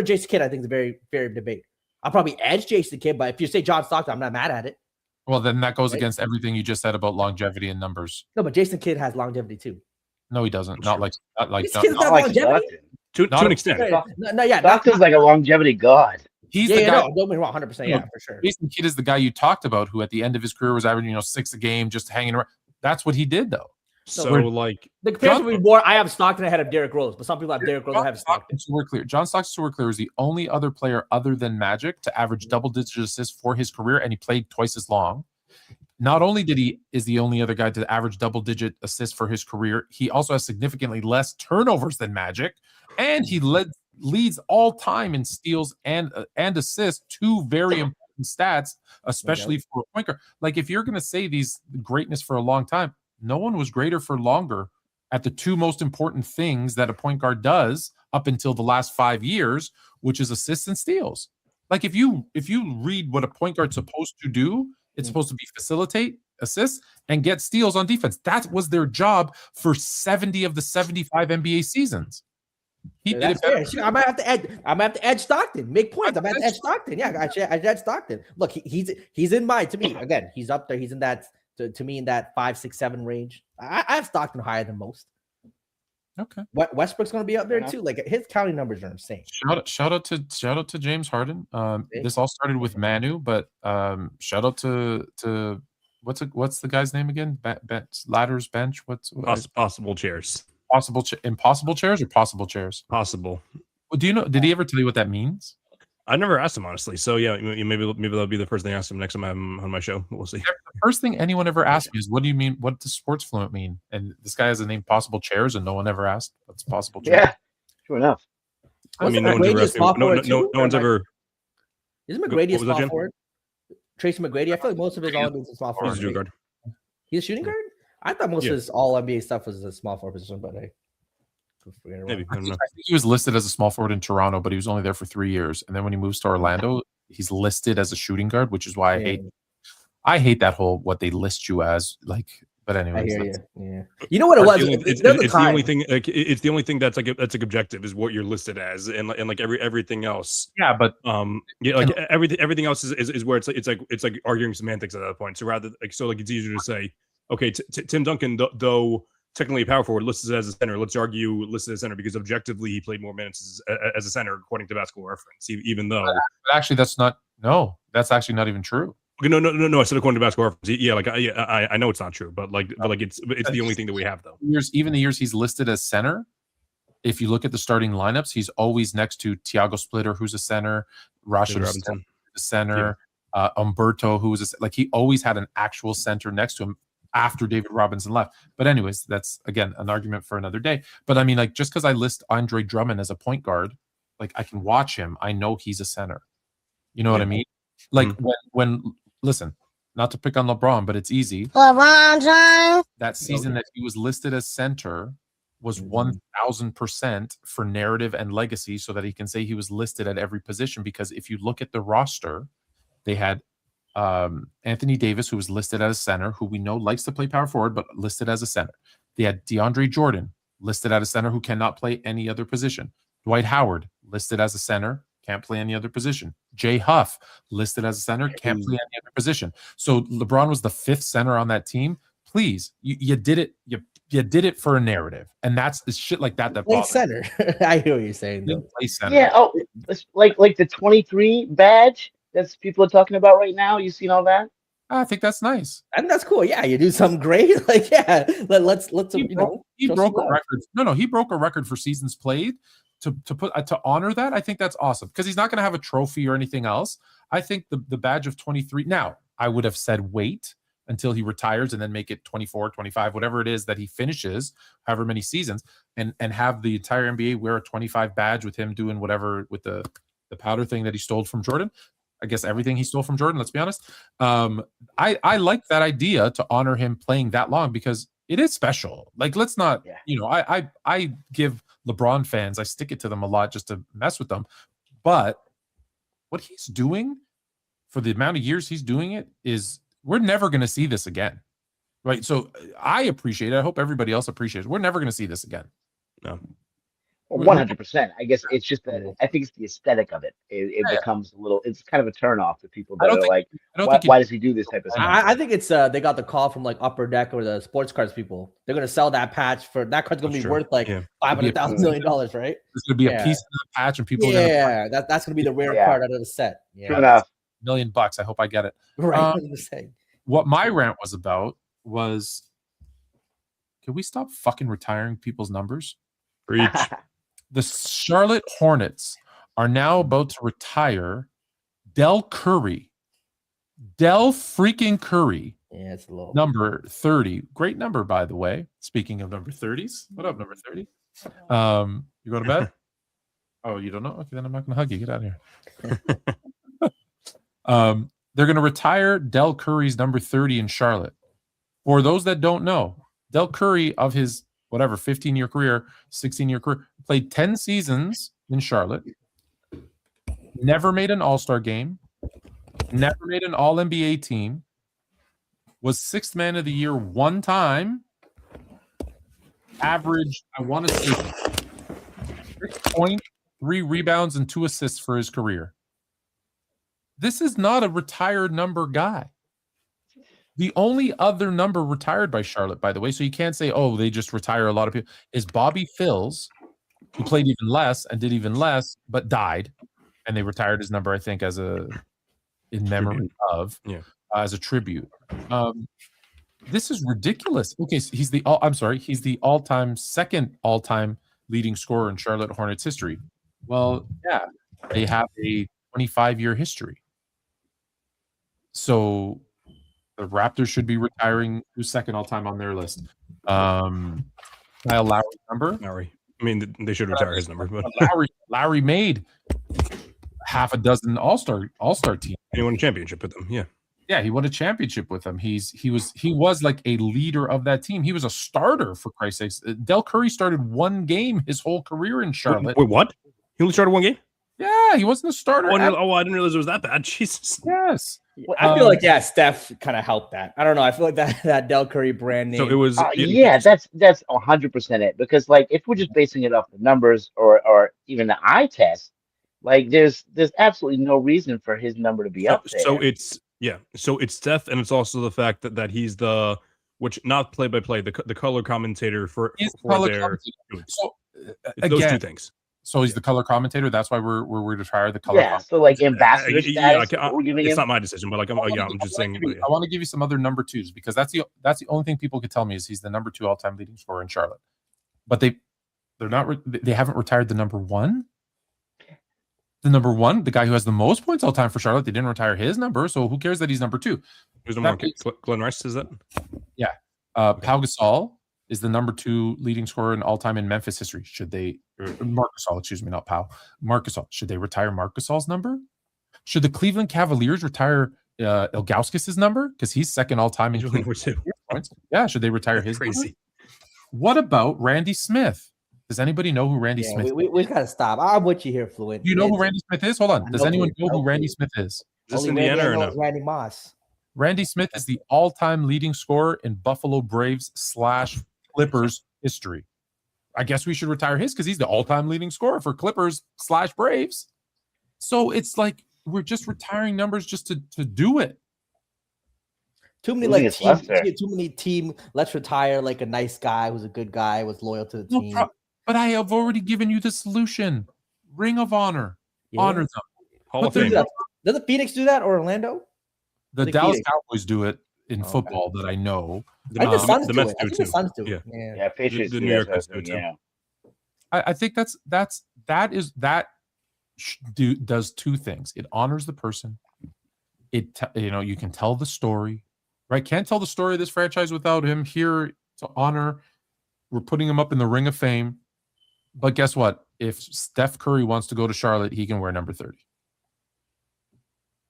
Jason Kidd, I think is a very fair debate. I'll probably edge Jason Kidd, but if you say John Stockton, I'm not mad at it. Well, then that goes against everything you just said about longevity and numbers. No, but Jason Kidd has longevity too. No, he doesn't. Not like longevity. To an extent. Stockton's like a longevity god. He's the guy. Don't be wrong, 100%. Yeah, for sure. Jason Kidd is the guy you talked about, who at the end of his career was averaging 6 a game, just hanging around. That's what he did, though. So like the comparison would be more. I have Stockton ahead of Derrick Rose, but some people have Derrick Rose ahead of Stockton. John Stockton is the only other player other than Magic to average double-digit assists for his career, and he played twice as long. Not only is the only other guy to average double-digit assists for his career, he also has significantly less turnovers than Magic, and he leads all time in steals and assists, two very important stats, especially for a point guard. Like, if you're going to say these greatness for a long time, no one was greater for longer at the two most important things that a point guard does up until the last 5 years, which is assists and steals. Like, if you read what a point guard's supposed to do, it's supposed to be facilitate, assist, and get steals on defense. That was their job for 70 of the 75 NBA seasons. He did it better. I might have to edge Stockton. Make points. I'm at edge Stockton. Yeah, I edge Stockton. Look, he's in my, to me, again, he's up there. He's in that, to me, in that 5, 6, 7 range. I have Stockton higher than most. Okay. Westbrook's going to be up there too. Like, his counting numbers are insane. Shout out to James Harden. This all started with Manu, but shout out to what's the guy's name again? Ladders bench. What's possible chairs? Impossible chairs or possible chairs? Possible. Well, do you know? Did he ever tell you what that means? I never asked him, honestly. So yeah, maybe that'll be the first thing I ask him next time I'm on my show. We'll see. The first thing anyone ever asked me is, "What do you mean? What does sports fluent mean?" And this guy has the name Possible Chairs, and no one ever asked what's possible chairs. Yeah, sure enough. I mean, no one's ever asked me. No one's ever. Isn't McGrady a small forward? Tracy McGrady. I feel like most of his all NBA is a small forward. He's a shooting guard. He's a shooting guard. I thought most of his all NBA stuff was a small forward position, but maybe. I think he was listed as a small forward in Toronto, but he was only there for 3 years. And then when he moves to Orlando, he's listed as a shooting guard, which is why I hate that whole what they list you as. Like, but anyways, I hear you. Yeah, you know what it was? It's the only thing. Like, it's the only thing that's like objective is what you're listed as, and like everything else. Yeah, but like everything else is where it's like arguing semantics at that point. So rather it's easier to say, okay, Tim Duncan, though technically a power forward, listed as a center. Let's argue listed as center because objectively he played more minutes as a center according to Basketball Reference. Even though, but actually, that's actually not even true. Okay, no. I said according to Basketball Reference. Yeah, like I know it's not true, but it's the only thing that we have though. Even the years he's listed as center, if you look at the starting lineups, he's always next to Tiago Splitter, who's a center, Rashid Robinson, a center, Umberto, who was like he always had an actual center next to him after David Robinson left. But anyways, that's again an argument for another day. But I mean, like just because I list Andre Drummond as a point guard, like I can watch him, I know he's a center. You know what I mean? Like when listen, not to pick on LeBron, but it's easy. LeBron James. That season that he was listed as center was 1,000% for narrative and legacy, so that he can say he was listed at every position. Because if you look at the roster, they had Anthony Davis, who was listed as a center, who we know likes to play power forward, but listed as a center. They had DeAndre Jordan, listed as a center, who cannot play any other position. Dwight Howard, listed as a center, can't play any other position. Jay Huff, listed as a center, can't play any other position. So LeBron was the fifth center on that team. Please, you did it. You did it for a narrative, and that's the shit like that. That play center. I hear what you're saying. Though. Play center. Yeah. Oh, like the 23 badge that's people are talking about right now. You seen all that? I think that's nice. And that's cool. Yeah, you do something great. Like, yeah, let's he broke a record. No, he broke a record for seasons played. To honor that, I think that's awesome because he's not going to have a trophy or anything else. I think the badge of 23. Now, I would have said wait until he retires and then make it 24, 25, whatever it is that he finishes, however many seasons, and have the entire NBA wear a 25 badge with him doing whatever with the powder thing that he stole from Jordan. I guess everything he stole from Jordan, let's be honest. I like that idea to honor him playing that long because it is special. Like, let's not, I give LeBron fans, I stick it to them a lot just to mess with them. But what he's doing for the amount of years he's doing it is, we're never going to see this again. Right. So I appreciate it. I hope everybody else appreciates it. We're never going to see this again. No. 100%. I guess it's just that I think it's the aesthetic of it. It becomes a little. It's kind of a turnoff to people that are like, why does he do this type of stuff? I think it's they got the call from like Upper Deck or the sports cards people. They're gonna sell that patch for that card's gonna be worth like $500,000 million, right? There's gonna be a piece of the patch, and people. That's gonna be the rare card out of the set. True enough. $1 million. I hope I get it. Right. What my rant was about was, can we stop fucking retiring people's numbers? Preach. The Charlotte Hornets are now about to retire Del Curry. Del freaking Curry. Yeah, it's low. Number 30. Great number, by the way. Speaking of number 30s. What up, number 30? You go to bed? Oh, you don't know? Okay, then I'm not going to hug you. Get out of here. They're going to retire Del Curry's number 30 in Charlotte. For those that don't know, Del Curry, of his 15-year career, 16-year career, played 10 seasons in Charlotte, never made an All-Star game, never made an All-NBA team, was sixth man of the year one time, averaged, I want to say, 6.3 rebounds and 2 assists for his career. This is not a retired number guy. The only other number retired by Charlotte, by the way, so you can't say, oh, they just retire a lot of people, is Bobby Phills, who played even less and did even less, but died. And they retired his number, I think, in memory of, as a tribute. This is ridiculous. Okay, so he's the second all-time leading scorer in Charlotte Hornets history. Well, yeah, they have a 25-year history. So the Raptors should be retiring who's second all-time on their list. Kyle Lowry's number. Lowry. I mean, they should retire his number. But Lowry made half a dozen all-star teams. He won a championship with them. Yeah. Yeah, he won a championship with them. He was like a leader of that team. He was a starter, for Christ's sakes. Del Curry started one game his whole career in Charlotte. Wait, what? He only started one game? Yeah, he wasn't a starter. I didn't realize it was that bad. Jesus. Yes. Well, I feel like Steph kind of helped that. I don't know. I feel like that Del Curry brand name. So it was that's 100% it, because like if we're just basing it off the numbers or even the eye test, like there's absolutely no reason for his number to be up there. So it's Steph, and it's also the fact that he's the not play by play, the color commentator for their so those two things. So he's the color commentator. That's why we're retired the color. Yeah. So like ambassador status. It's not my decision, but like I'm just saying. I want to give you some other number twos, because that's the only thing people could tell me is he's the number 2 all-time leading scorer in Charlotte. But they haven't retired the number 1. The number 1, the guy who has the most points all time for Charlotte, they didn't retire his number, so who cares that he's number 2? Who's number 1? Glenn Rice says that. Yeah, Pau Gasol is the number 2 leading scorer in all time in Memphis history. Should they? Marc Gasol, excuse me, not Pau. Marc Gasol. Should they retire Marc Gasol's number? Should the Cleveland Cavaliers retire Ilgauskas' number, because he's second all time in Cleveland points? Yeah, should they retire his crazy number? What about Randy Smith? Does anybody know who Randy Smith is? We got to stop. I'm with you here, Fluent. Do you know who Randy Smith is? Hold on. Does anyone know who Randy Smith is? Is this Indiana or no? Randy Moss. Randy Smith is the all-time leading scorer in Buffalo Braves / Clippers history. I guess we should retire his because he's the all-time leading scorer for Clippers / Braves. So it's like we're just retiring numbers just to do it. Too many team. Let's retire like a nice guy who's a good guy, was loyal to the team. But I have already given you the solution. Ring of Honor. Yeah. Honor them. Hall of Fame. Doesn't Phoenix do that or Orlando? The Dallas Cowboys do it in football that I know. I think the Suns do it. I think the Suns do it. Yeah, Patriots the New York Mets do it. Yeah. I think that does two things. It honors the person. You can tell the story, right? Can't tell the story of this franchise without him here to honor. We're putting him up in the Ring of Fame. But guess what? If Steph Curry wants to go to Charlotte, he can wear number 30.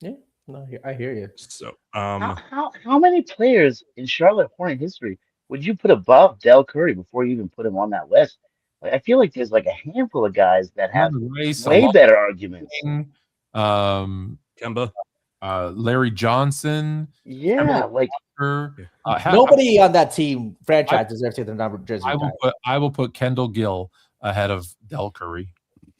Yeah, no, I hear you. So, how many players in Charlotte Hornet history would you put above Del Curry before you even put him on that list? Like, I feel like there's like a handful of guys that have way better arguments. Kemba, Larry Johnson. Yeah, like nobody on that team franchise deserves to take the number jersey. I will put Kendall Gill ahead of Del Curry.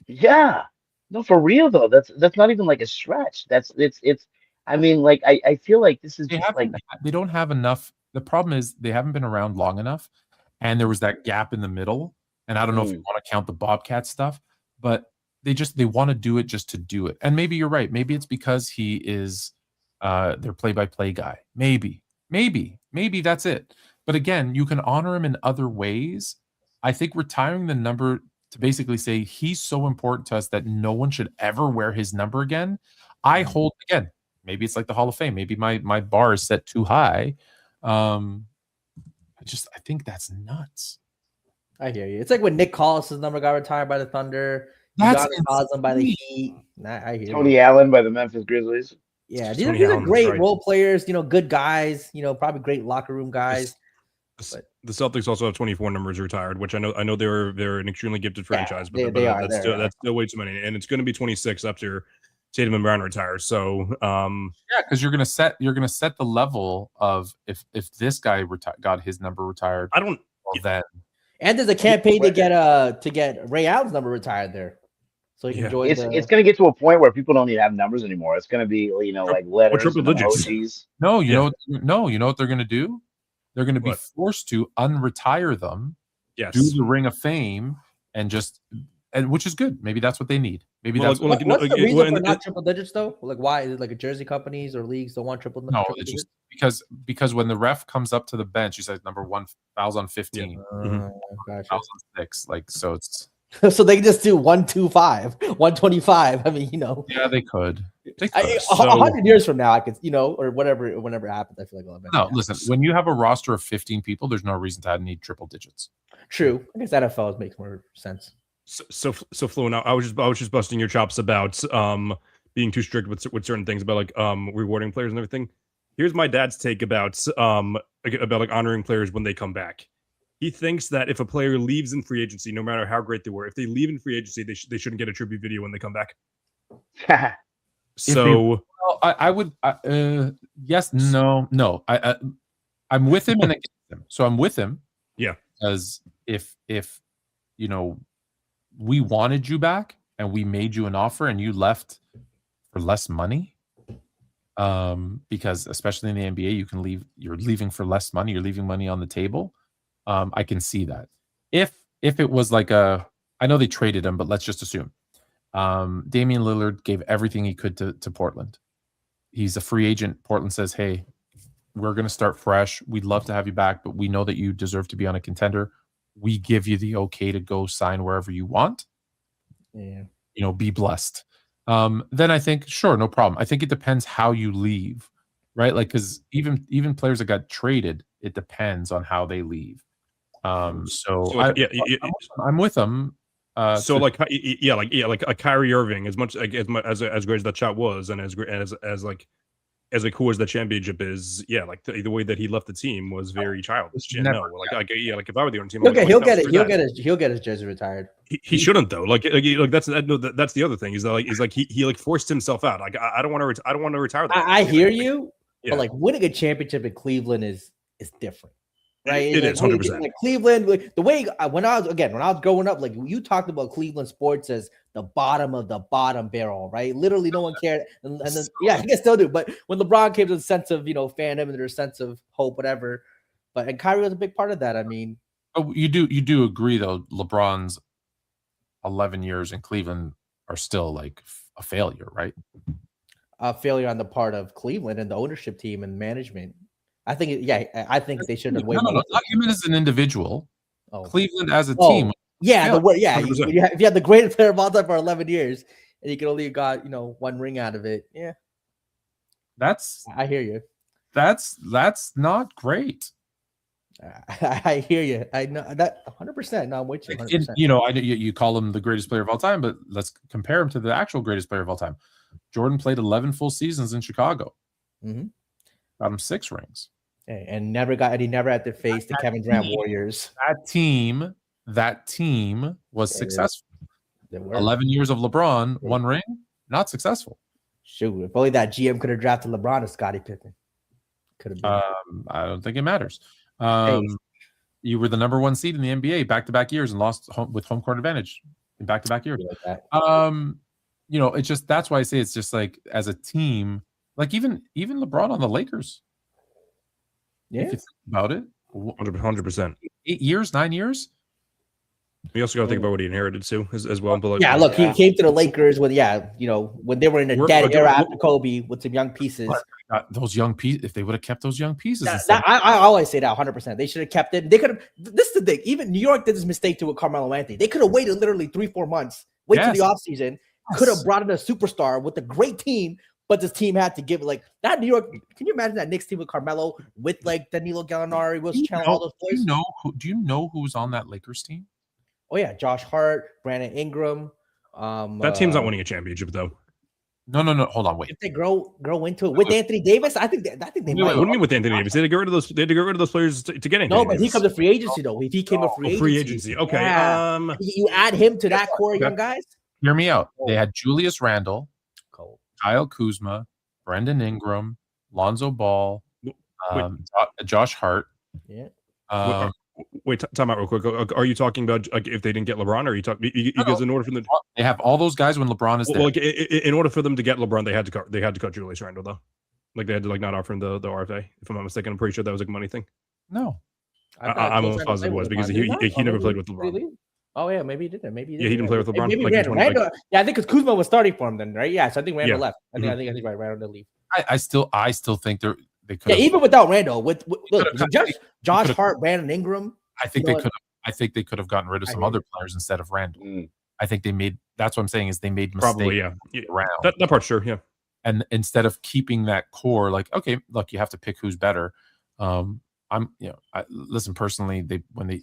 Yeah, no, for real though. That's not even like a stretch. It's. I mean, like I feel like this is they don't have enough. The problem is they haven't been around long enough, and there was that gap in the middle. And I don't know if you want to count the Bobcat stuff, but they want to do it just to do it. And maybe you're right. Maybe it's because he is their play-by-play guy. Maybe that's it. But again, you can honor him in other ways. I think retiring the number to basically say he's so important to us that no one should ever wear his number again. I hold again. Maybe it's like the Hall of Fame. Maybe my bar is set too high. I think that's nuts. I hear you. It's like when Nick Collis's number got retired by the Thunder. That's Cosm by the Heat. I hear Tony Allen by the Memphis Grizzlies. Yeah, these are great role players. Good guys. Probably great locker room guys. The Celtics also have 24 numbers retired, which I know they're an extremely gifted franchise, but that's still way too many, and it's going to be 26 after Tatum and Brown retire. So because you're gonna set the level of if this guy got his number retired. Then. And there's a campaign to get Ray Allen's number retired there, so he can join. It's going to get to a point where people don't even have numbers anymore. It's going to be like letters, triple digits. Emojis. No, you know what they're going to do? They're going to be forced to unretire them. Yes. Do the Ring of Fame and which is good. Maybe that's what they need. Maybe what's the reason for not triple digits though? Like why is it like a jersey companies or leagues don't want triple? No, it's just because when the ref comes up to the bench, he says number 1 fouls on 15, gotcha. fouls on 6. Like so, it's so they can just do 125, 125. I mean, Yeah, they could. 100 years from now, I could, or whenever it happens. I feel like listen. When you have a roster of 15 people, there's no reason to need triple digits. True. I guess NFL makes more sense. So Fluent. I was just busting your chops about being too strict with certain things about like rewarding players and everything. Here's my dad's take about like honoring players when they come back. He thinks that if a player leaves in free agency, no matter how great they were, if they leave in free agency, they shouldn't get a tribute video when they come back. So well, I would yes, no. I'm with him and against him. So I'm with him. Yeah. Because if you know we wanted you back and we made you an offer and you left for less money, because especially in the NBA, you're leaving for less money, you're leaving money on the table. I can see that. If it was like I know they traded him, but let's just assume Damian Lillard gave everything he could to Portland. He's a free agent. Portland says, hey, we're going to start fresh. We'd love to have you back, but we know that you deserve to be on a contender. We give you the okay to go sign wherever you want. Yeah. Be blessed. Then I think, sure, no problem. I think it depends how you leave, right? Like, because even players that got traded, it depends on how they leave. I'm with them. Like a Kyrie Irving, as great as that shot was, and as cool as that championship is, the way that he left the team was very childish. If I were the other team, he'll get his jersey retired. He shouldn't though. That's the other thing. He forced himself out. I don't want to retire. I hear you, but winning a championship in Cleveland is different. Right, it is 100%. Like Cleveland, the way when I was growing up, like you talked about Cleveland sports as the bottom of the bottom barrel, right? Literally, no one cared, and then I guess still do. But when LeBron came to the sense of fandom and their sense of hope, whatever. And Kyrie was a big part of that. I mean, you do agree though? LeBron's 11 years in Cleveland are still like a failure, right? A failure on the part of Cleveland and the ownership team and management. I think they should have waited. No, not him as an individual. Cleveland as a team. Yeah, if you had the greatest player of all time for 11 years and you could only got one ring out of it. Yeah, I hear you. That's not great. I hear you. I know that 100%. No, I'm with you. 100%. You call him the greatest player of all time, but let's compare him to the actual greatest player of all time. Jordan played 11 full seasons in Chicago. Mm-hmm. Got him 6 rings. And never had to face the Kevin Durant Warriors. That team was successful. 11 years of LeBron, 1 ring, not successful. Shoot, if only that GM could have drafted LeBron or Scottie Pippen. Could have been. I don't think it matters. You were the number 1 seed in the NBA back-to-back years and lost with home court advantage in back-to-back years. Like it's just that's why I say it's just like as a team, like even LeBron on the Lakers. Yeah, if you think about it, 100%. 8 years, 9 years. We also got to think about what he inherited too, as well. But look, he came to the Lakers when they were in a dead era after Kobe with some young pieces. Those young pieces, if they would have kept those young pieces, I always say that 100%. They should have kept it. They could have. This is the thing. Even New York did this mistake too with Carmelo Anthony. They could have waited literally 3-4 months, till the offseason. Could have brought in a superstar with a great team. But this team had to give it that New York. Can you imagine that Knicks team with Carmelo, with Danilo Gallinari, Will Chandler, all those players? Do you know who's on that Lakers team? Oh yeah, Josh Hart, Brandon Ingram. That team's not winning a championship though. No. Hold on, wait. If they grow into it with Anthony Davis, I think they might. What do you mean with Anthony Davis? They had to get rid of those. They had to get rid of those players to get Anthony. No, but he comes to free agency though. If he came to free agency, okay. Yeah. You add him to that core of young guys. Hear me out. They had Julius Randle, Kyle Kuzma, Brendan Ingram, Lonzo Ball, Josh Hart. Yeah. Wait, time out real quick. Are you talking about if they didn't get LeBron, or are you talking because in order for them, they have all those guys when LeBron is there. Well, in order for them to get LeBron, they had to cut Julius Randle though. They had to not offer him the RFA. If I'm not mistaken, I'm pretty sure that was a money thing. No, I'm almost positive it was because he never played with LeBron. Oh yeah, maybe he didn't. Maybe he didn't. Yeah, he didn't play with LeBron. Maybe Randle. I think because Kuzma was starting for him then, right? Yeah, so I think Randle left. I think right, Randle leave. I still think they could. Yeah, even without Randle, with Josh Hart, Brandon Ingram. I think they could have. I think they could have gotten rid of some other players instead of Randle. I think they made. That's what I'm saying is they made mistakes. Probably, around that part, sure, yeah. And instead of keeping that core, okay, look, you have to pick who's better. Listen, personally,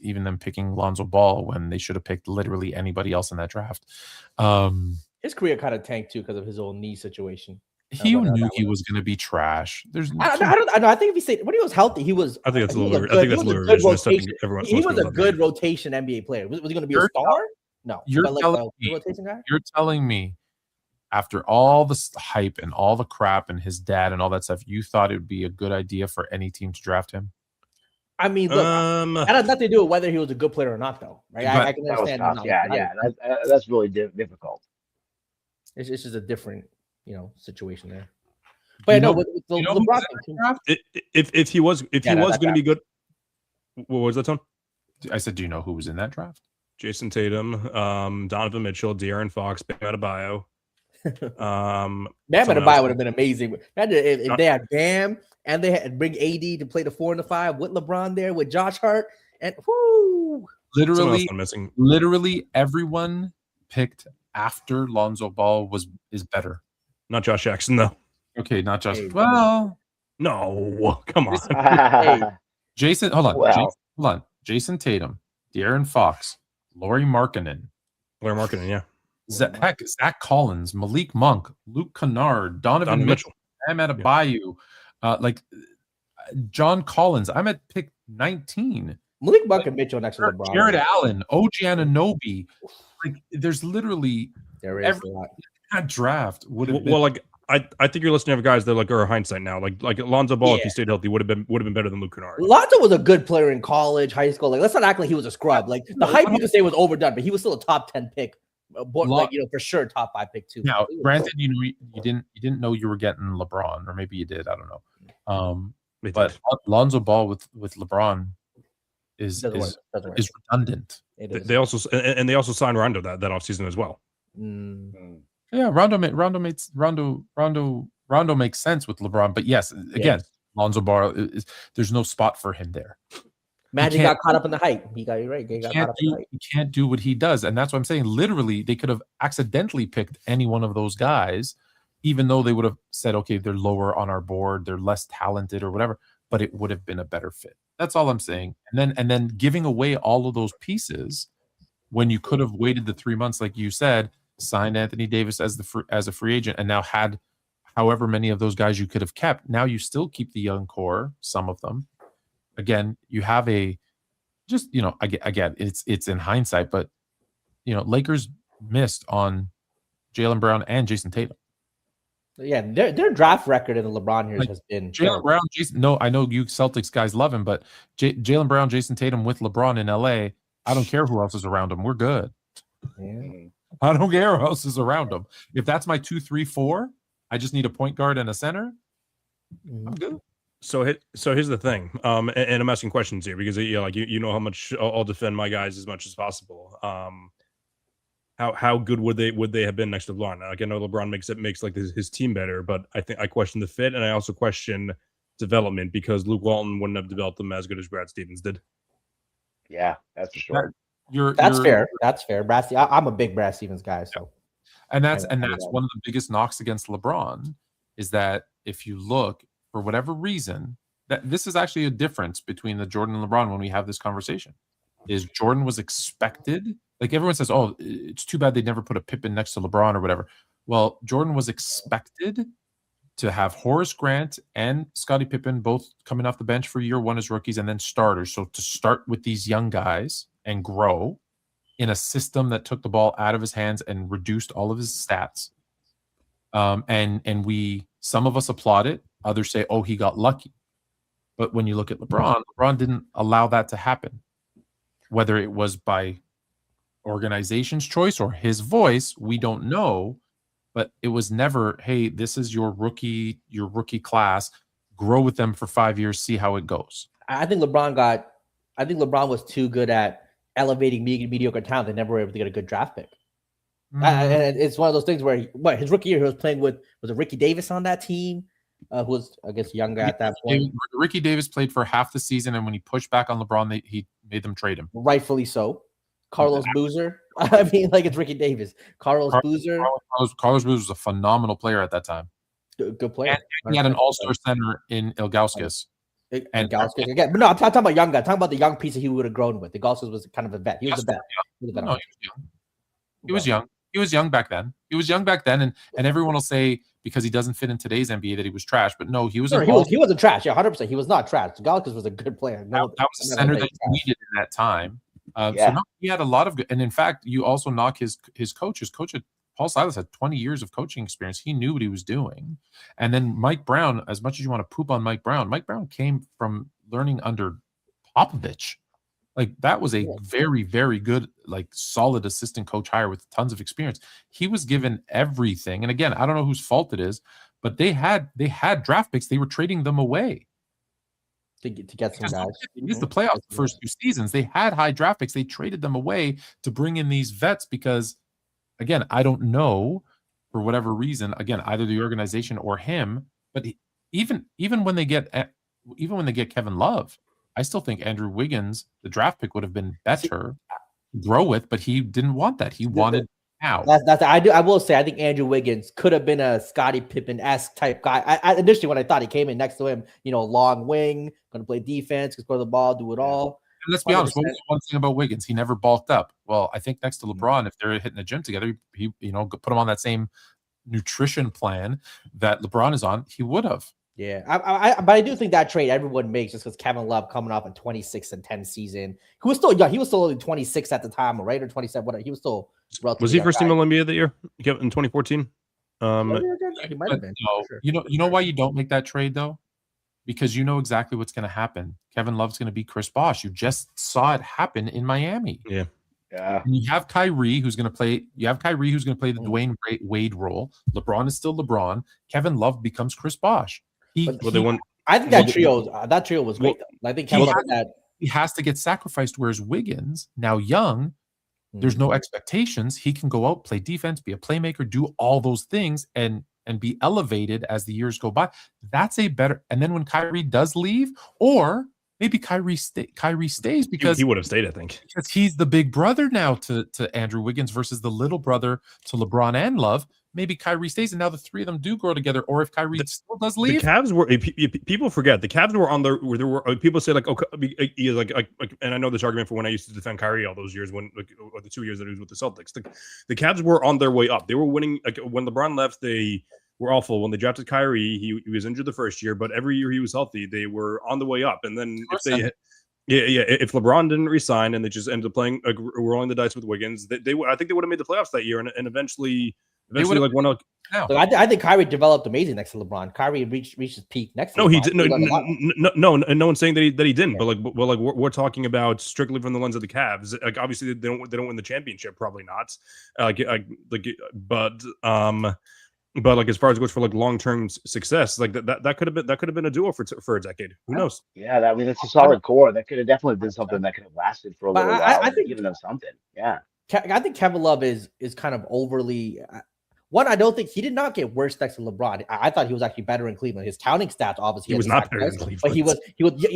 even them picking Lonzo Ball when they should have picked literally anybody else in that draft. His career kind of tanked too because of his own knee situation. He knew he was going to be trash. I think if he stayed when he was healthy, he was. I think that's a little. I think that's a little revisionist. He was a good rotation NBA player. Was he going to be a star? No. You're telling me after all the hype and all the crap and his dad and all that stuff, you thought it would be a good idea for any team to draft him? I mean, look, that has nothing to do with whether he was a good player or not, though, right? I can understand. That's really difficult. It's just a different, situation there. But no, with the LeBron, if he was going to be good, what was that, Tom? I said, do you know who was in that draft? Jason Tatum, Donovan Mitchell, De'Aaron Fox, Bam Adebayo. Bam Adebayo would have been amazing. If they had Bam and they had bring AD to play the 4 and the 5 with LeBron there, with Josh Hart, and literally everyone picked after Lonzo Ball is better. Not Josh Jackson, though. Okay, not Josh. Well, no, come on. Jason, hold on. Jason Tatum, De'Aaron Fox, Lauri Markkanen, yeah. Zach Collins, Malik Monk, Luke Kennard, Donovan Mitchell, Bam Adebayo, John Collins. I'm at pick 19. Malik Monk and Mitchell next to LeBron. Jared Allen, OG Anunoby. There's literally every draft would have been. I think you're listening to guys that are hindsight now. Like Lonzo Ball, if he stayed healthy, would have been better than Luke Kennard. Lonzo was a good player in college, high school. Let's not act like he was a scrub. The hype you could say was overdone, but he was still a top 10 pick. For sure, top 5 pick too. Now, granted, you didn't know you were getting LeBron, or maybe you did. I don't know. But Lonzo Ball with LeBron is redundant. They also signed Rondo that offseason as well. Yeah, Rondo makes sense with LeBron, but yes, again, Lonzo Ball there's no spot for him there. Magic got caught up in the hype. He got you right. He can't do what he does, and that's what I'm saying. Literally, they could have accidentally picked any one of those guys, even though they would have said, "Okay, they're lower on our board, they're less talented, or whatever." But it would have been a better fit. That's all I'm saying. And then giving away all of those pieces when you could have waited the 3 months, like you said, signed Anthony Davis as a free agent, and now had however many of those guys you could have kept. Now you still keep the young core, some of them. Again, you have again, it's in hindsight, but Lakers missed on Jaylen Brown and Jason Tatum. Yeah, their draft record in the LeBron years has been Jaylen Brown. I know you Celtics guys love him, but Jaylen Brown, Jason Tatum with LeBron in LA. I don't care who else is around him. We're good. Yeah. I don't care who else is around him. If that's my 2-3-4, I just need a point guard and a center. I'm good. So here's the thing, and I'm asking questions here because you know how much I'll defend my guys as much as possible. How good would they have been next to LeBron? I know LeBron makes his team better, but I question the fit, and I also question development because Luke Walton wouldn't have developed them as good as Brad Stevens did. Yeah, that's for sure. That's fair. That's fair. Brad, I'm a big Brad Stevens guy, so. And that's one of the biggest knocks against LeBron is that if you look for whatever reason, that this is actually a difference between the Jordan and LeBron when we have this conversation. Is Jordan was expected, like everyone says, oh, it's too bad they never put a Pippen next to LeBron or whatever. Well, Jordan was expected to have Horace Grant and Scottie Pippen both coming off the bench for year one as rookies and then starters. So to start with these young guys and grow in a system that took the ball out of his hands and reduced all of his stats. And some of us applaud it. Others say, oh, he got lucky. But when you look at LeBron didn't allow that to happen. Whether it was by organization's choice or his voice, we don't know. But it was never, hey, this is your rookie class. Grow with them for 5 years, see how it goes. I think LeBron was too good at elevating mediocre talent. They never were able to get a good draft pick. And it's one of those things where his rookie year he was playing with was Ricky Davis on that team, who was I guess younger at that point. Ricky Davis played for half the season, and when he pushed back on LeBron, he made them trade him. Rightfully so. Carlos Boozer. I mean, it's Ricky Davis. Carlos Boozer was a phenomenal player at that time. Good player. And he had an all-star center in Ilgauskas. And Ilgauskas again. But no, I'm talking about young guy. I'm talking about the young piece that he would have grown with. Ilgauskas was kind of a vet. He was a vet. He was young. He was young back then. And everyone will say because he doesn't fit in today's NBA that he was trash. But no, he was. He wasn't trash. Yeah, 100%. He was not trash. Ilgauskas was a good player. No, that was the center that he needed in that time. So no, he had a lot of good. And in fact, you also knock his coach. His coach had Paul Silas had 20 years of coaching experience. He knew what he was doing. And then Mike Brown, as much as you want to poop on Mike Brown came from learning under Popovich. Like that was a very, very good, like solid assistant coach hire with tons of experience. He was given everything. And again, I don't know whose fault it is, but they had draft picks. They were trading them away to get some guys. They missed the playoffs the first 2 seasons. They had high draft picks. They traded them away to bring in these vets because, again, I don't know for whatever reason. Again, either the organization or him. But even when they get Kevin Love, I still think Andrew Wiggins, the draft pick, would have been better to grow with, but he didn't want that. He wanted out. I will say, I think Andrew Wiggins could have been a Scottie Pippen-esque type guy. I initially, when I thought he came in next to him, long wing, going to play defense, can score the ball, do it all. And let's be honest. What was the one thing about Wiggins? He never bulked up. Well, I think next to LeBron, if they're hitting the gym together, he put him on that same nutrition plan that LeBron is on. He would have. Yeah, but I do think that trade everyone makes just because Kevin Love coming off a 26-10 season. He was still young. He was still only 26 at the time, right? Or 27. Whatever. He was still relatively Was he young first guy. team All-NBA that year in 2014? He might have been. No, Sure. You know why you don't make that trade though? Because you know exactly what's going to happen. Kevin Love's going to be Chris Bosh. You just saw it happen in Miami. Yeah. And you have Kyrie who's going to play. You have Kyrie who's going to play the Dwayne Wade role. LeBron is still LeBron. Kevin Love becomes Chris Bosh. I think that trio was great. Though. I think Kevin Love he has to get sacrificed. Whereas Wiggins, now young, there's no expectations. He can go out, play defense, be a playmaker, do all those things, and be elevated as the years go by. That's a better. And then when Kyrie does leave, or maybe Kyrie stays because he would have stayed, I think, because he's the big brother now to Andrew Wiggins versus the little brother to LeBron and Love. Maybe Kyrie stays, and now the three of them do grow together. Or if Kyrie still does leave, the Cavs were. People forget the Cavs were on there. Where there were people say like, okay, and I know this argument for when I used to defend Kyrie all those years when, or the 2 years that he was with the Celtics. The Cavs were on their way up. They were winning. Like when LeBron left, they were awful. When they drafted Kyrie, he was injured the first year, but every year he was healthy, they were on the way up. And then if LeBron didn't resign and they just ended up playing rolling the dice with Wiggins, I think they would have made the playoffs that year and eventually like one out. Look, I think Kyrie developed amazing next to LeBron. Kyrie reached his peak next to LeBron. He did no one's saying that he didn't. Yeah. But we're talking about strictly from the lens of the Cavs. Like obviously they don't win the championship, probably not. But like as far as it goes for like long-term success, like that could have been a duo for a decade. Who knows? Yeah, I mean it's a solid core. That could have definitely been something that could have lasted for a little while. I think giving them something. Yeah, I think Kevin Love is kind of overly. One, I don't think he did not get worse next to LeBron. I thought he was actually better in Cleveland. His counting stats, obviously, he was not better in Cleveland. But he was.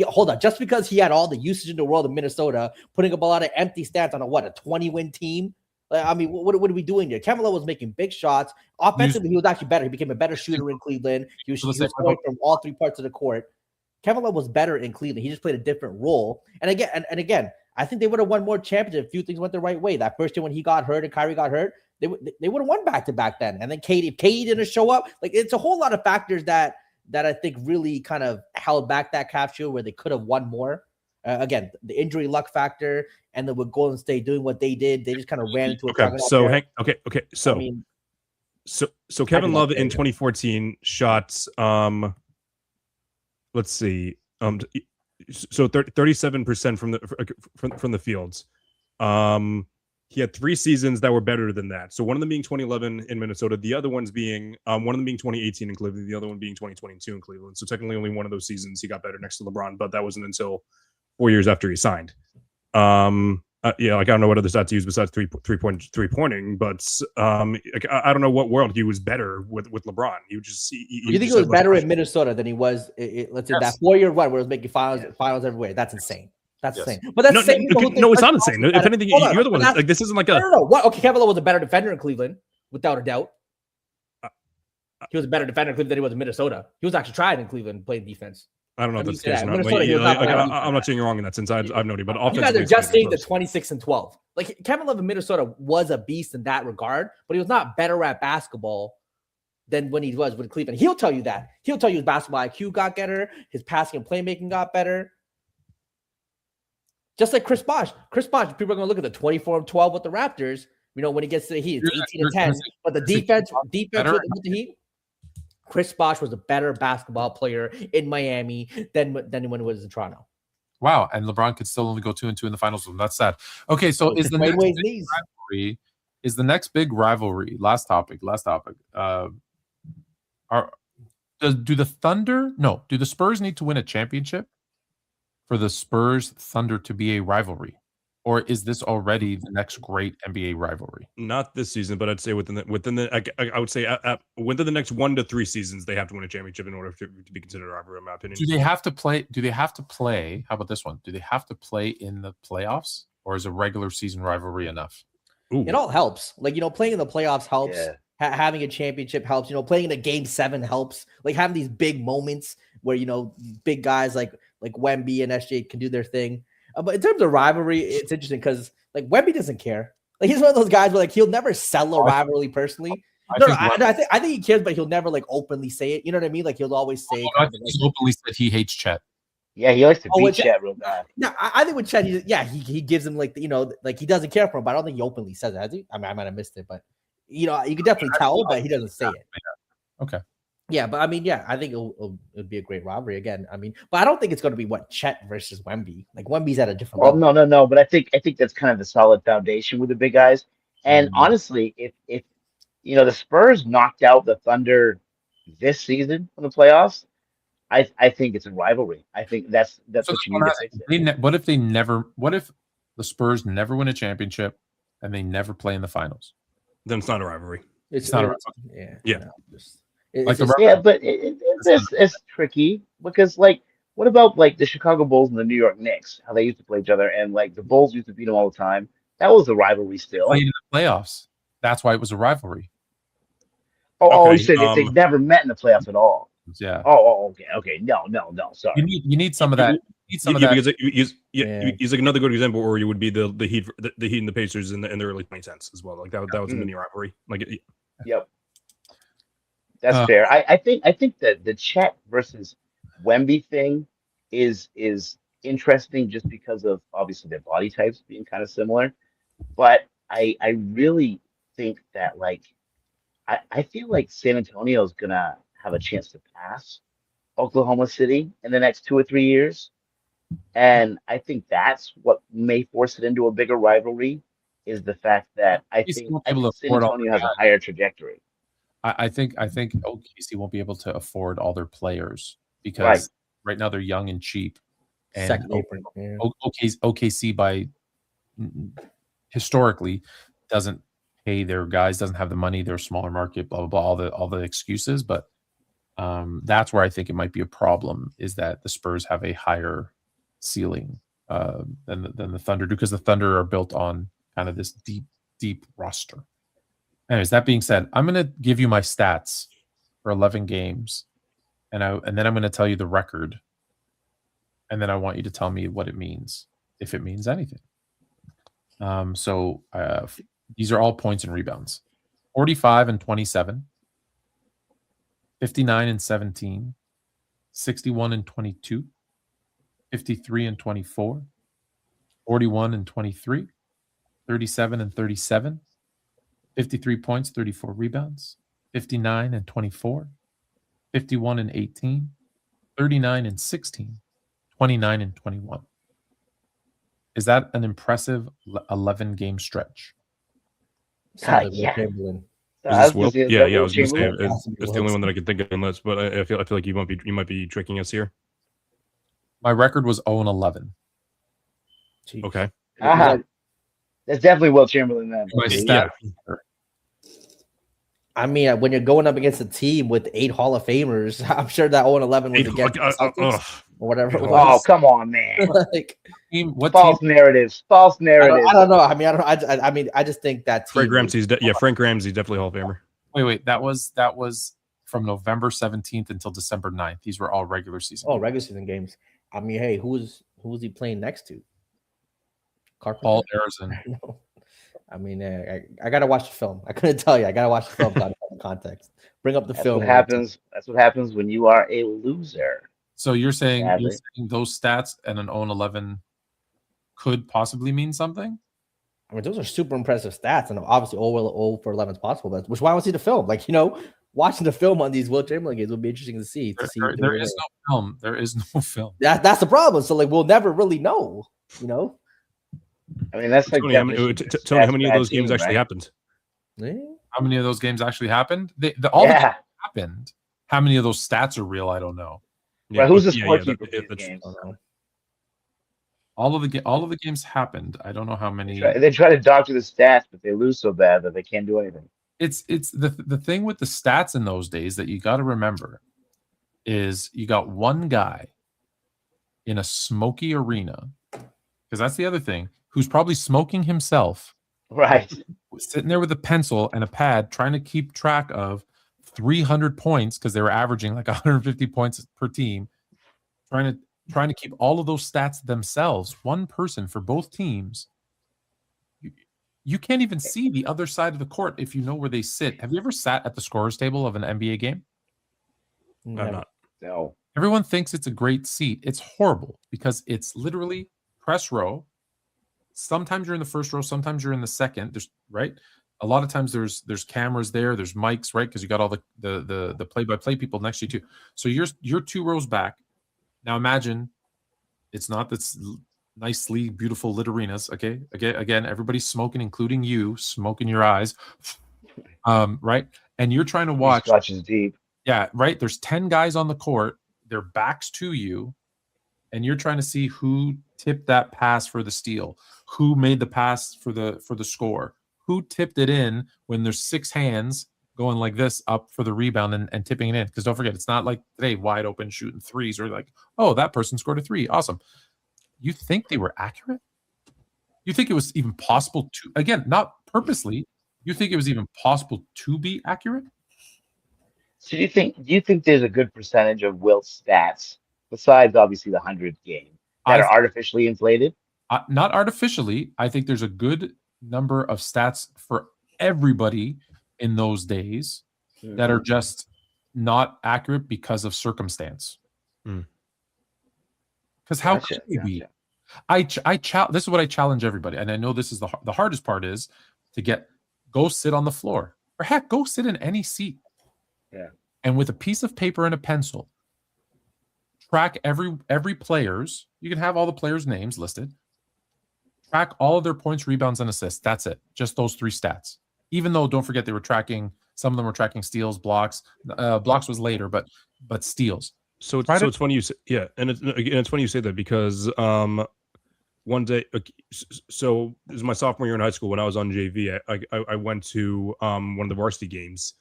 Hold on, just because he had all the usage in the world in Minnesota, putting up a lot of empty stats on a 20-win team. I mean, what are we doing here? Kevin Love was making big shots. Offensively, he was actually better. He became a better shooter in Cleveland. He was scoring from all three parts of the court. Kevin Love was better in Cleveland. He just played a different role. And again, I think they would have won more championships if a few things went the right way. That first year when he got hurt and Kyrie got hurt, they would have won back-to-back then. And then if Katie didn't show up, like it's a whole lot of factors that I think really kind of held back that capture where they could have won more. Again, the injury luck factor, and then with Golden State doing what they did, they just kind of ran into a So Kevin Love in 2014 shot let's see so 37% from the fields. He had 3 seasons that were better than that. So one of them being 2011 in Minnesota, the other ones being one of them being 2018 in Cleveland, the other one being 2022 in Cleveland. So technically only one of those seasons he got better next to LeBron, but that wasn't until 4 years after he signed. Like I don't know what other stats to use besides three-pointing, but I don't know what world he was better with LeBron. You think he was better in Minnesota than he was? Let's say that 4-year run where it was making finals everywhere. That's insane. That's insane. But that's no, it's not insane. If anything, you're the one. Like this isn't like a. No. Okay, Kevin Love was a better defender in Cleveland, without a doubt. He was a better defender in Cleveland than he was in Minnesota. He was actually tried in Cleveland playing defense. I don't know if that's the case. I'm not saying you're wrong in that sense. I've noted, but you guys are just seeing the 26 and 12. Like Kevin Love in Minnesota was a beast in that regard, but he was not better at basketball than when he was with Cleveland. He'll tell you that. He'll tell you his basketball IQ got better, his passing and playmaking got better. Just like Chris Bosh. People are going to look at the 24-12 with the Raptors. You know, when it gets to the Heat, it's 18 you're to 10. gonna say- But the defense with the Heat, Chris Bosh was a better basketball player in Miami than when it was in Toronto. Wow, and LeBron could still only go 2-2 in the finals. That's sad. Okay, so is the next big rivalry? Is the next big rivalry? Last topic. Do the Thunder? No. Do the Spurs need to win a championship for the Spurs Thunder to be a rivalry, or is this already the next great NBA rivalry? Not this season, but I'd say within the I would say within the next 1 to 3 seasons, they have to win a championship in order to be considered a rivalry, in my opinion. Do they have to play? How about this one? Do they have to play in the playoffs, or is a regular season rivalry enough? Ooh. It all helps. Like, playing in the playoffs helps. Yeah. Having a championship helps. Playing in a game 7 helps. Like, having these big moments where big guys like Wemby and SJ can do their thing. But in terms of rivalry, it's interesting because Wemby doesn't care. Like, he's one of those guys where he'll never sell a rivalry personally. I think he cares, but he'll never openly say it. You know what I mean? Like, he'll always say. I think he's openly said he hates Chet. Yeah, he likes to beat Chet real bad. Yeah, I think with Chet, he gives him he doesn't care for him, but I don't think he openly says it. Has he? I mean, I might have missed it, but you could definitely tell, but he doesn't say it. Okay. Yeah, but I mean, I think it'll be a great rivalry again. I mean, but I don't think it's going to be Chet versus Wemby. Like, Wemby's at a different level. No. But I think that's kind of the solid foundation with the big guys. And honestly, if the Spurs knocked out the Thunder this season in the playoffs, I think it's a rivalry. I think that's what you need to fix it. What if the Spurs never win a championship and they never play in the finals? Then it's not a rivalry. It's not a rivalry. Yeah. But it's tricky because what about the Chicago Bulls and the New York Knicks? How they used to play each other, and the Bulls used to beat them all the time. That was a rivalry still. Played in the playoffs. That's why it was a rivalry. You said they never met in the playoffs at all. Yeah. Okay. No. Sorry. You need some of that. Because he's like another good example where you would be the Heat and the Pacers in the early 2010s as well. Like that was a mini rivalry. Yep. That's fair. I think that the Chet versus Wemby thing is interesting just because of obviously their body types being kind of similar. But I really think that I feel like San Antonio is gonna have a chance to pass Oklahoma City in the next 2 or 3 years. And I think that's what may force it into a bigger rivalry is the fact that I think San Antonio has a higher trajectory. I think OKC won't be able to afford all their players because right now they're young and cheap. And OKC by historically doesn't pay their guys, doesn't have the money, they're a smaller market, blah blah blah, all the excuses. But that's where I think it might be a problem is that the Spurs have a higher ceiling than the Thunder do because the Thunder are built on kind of this deep roster. Anyways, that being said, I'm going to give you my stats for 11 games, and then I'm going to tell you the record, and then I want you to tell me what it means, if it means anything. So these are all points and rebounds. 45 and 27, 59 and 17, 61 and 22, 53 and 24, 41 and 23, 37 and 37, 53 points, 34 rebounds, 59 and 24, 51 and 18, 39 and 16, 29 and 21. Is that an impressive 11-game stretch? Yeah. Yeah, I was gonna say it's the only one that I could think of on this, but I feel like you might be tricking us here. My record was 0-11. Jeez. Okay. That's definitely Will Chamberlain then. My stat. I mean, when you're going up against a team with 8 Hall of Famers, I'm sure that 0-11 was against the Celtics or whatever. Oh, come on, man! False narratives. I don't know. I mean, I just think that team. Frank Ramsey's definitely Hall of Famer. Wait. That was from November 17th until December 9th. These were all regular season. Oh, regular season games. I mean, hey, who was he playing next to? Paul Arizon. No. I mean, I gotta watch the film. I couldn't tell you. I gotta watch the film in context. Bring up the film. That's what happens when you are a loser. So you're saying those stats and an 0-11 could possibly mean something? I mean, those are super impressive stats, and obviously all for 11 is possible. But which why I want to see the film. Like, watching the film on these Wilt Chamberlain games would be interesting to see. There is no film. There is no film. That's the problem. So like, we'll never really know. I mean, that's like Tony, how many of those games actually happened? Yeah. How many of those games actually happened? All the games happened. How many of those stats are real? I don't know. Yeah, who's the scorekeeper for these games? All of the games happened. I don't know how many. They try to doctor the stats, but they lose so bad that they can't do anything. It's the thing with the stats in those days that you got to remember is you got one guy in a smoky arena, because that's the other thing, who's probably smoking himself, right? Sitting there with a pencil and a pad trying to keep track of 300 points because they were averaging like 150 points per team, trying to keep all of those stats themselves, one person for both teams. You can't even see the other side of the court if you know where they sit. Have you ever sat at the scorer's table of an NBA game? No. Everyone thinks it's a great seat. It's horrible because it's literally press row. Sometimes you're in the first row, sometimes you're in the second. There's right. A lot of times there's cameras there, there's mics, right? Because you got all the play-by-play people next to you too. So you're 2 rows back. Now imagine it's not this nicely beautiful lit arenas. Okay. Again, everybody's smoking, including you, smoking your eyes. Right. And you're trying to watch. Scotches deep. Yeah, right. There's 10 guys on the court, their backs to you, and you're trying to see who tipped that pass for the steal, who made the pass for the score, who tipped it in when there's 6 hands going like this up for the rebound and tipping it in. Because don't forget, it's not like today wide open shooting threes or like, oh, that person scored a 3. Awesome. You think they were accurate? You think it was even possible to, again, not purposely, you think it was even possible to be accurate? So do you think there's a good percentage of Wilt's stats, besides obviously the 100 game, that are artificially inflated? Not artificially. I think there's a good number of stats for everybody in those days that are just not accurate because of circumstance. Because how could they be? This is what I challenge everybody, and I know this is the hardest part is to go sit on the floor, or heck, go sit in any seat. Yeah. And with a piece of paper and a pencil, track every player's. You can have all the players' names listed. Track all of their points, rebounds, and assists. That's it. Just those 3 stats. Even though, don't forget, they were tracking. Some of them were tracking steals, blocks. Blocks was later, but steals. So it's funny you say, and it's funny you say that because one day, so this is my sophomore year in high school when I was on JV. I went to one of the varsity games,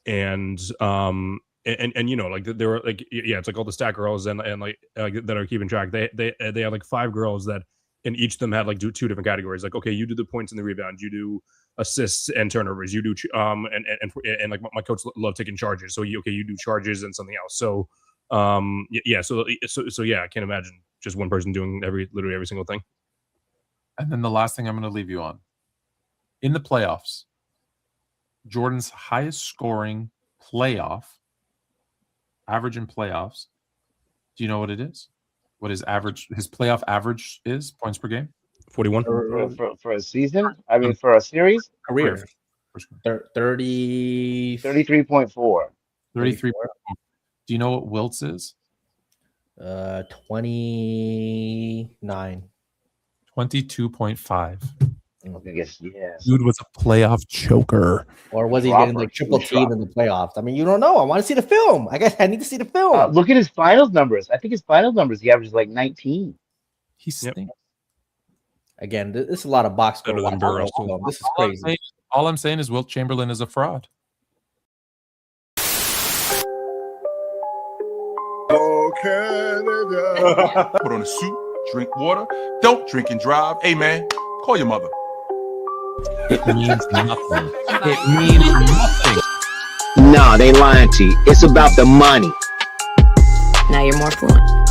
and like there were like it's like all the stat girls and like that are keeping track. They had like 5 girls that, and each of them had like 2 different categories. Like, okay, you do the points and the rebounds, you do assists and turnovers, you do and like my coach loved taking charges. So you do charges and something else. So so I can't imagine just one person doing literally every single thing. And then the last thing I'm going to leave you on, in the playoffs, Jordan's highest scoring playoff average in playoffs. Do you know what it is? What his playoff average is, points per game? 41 for a season. I mean, for a series, career. 33.4. 33. Do you know what Wilt's is? 29. 22.5. I guess, yes. Dude was a playoff choker. Or was he getting like triple team in the playoffs? I mean, you don't know. I want to see the film. I guess I need to see the film. Look at his finals numbers. I think his finals numbers, he averages like 19. He stinks. Again, this is a lot of box score. This is crazy. All I'm saying is Wilt Chamberlain is a fraud. Oh, Canada. Put on a suit, drink water, don't drink and drive. Hey, man, call your mother. It means nothing. It means nothing. No, they lying to you. It's about the money. Now you're more fluent.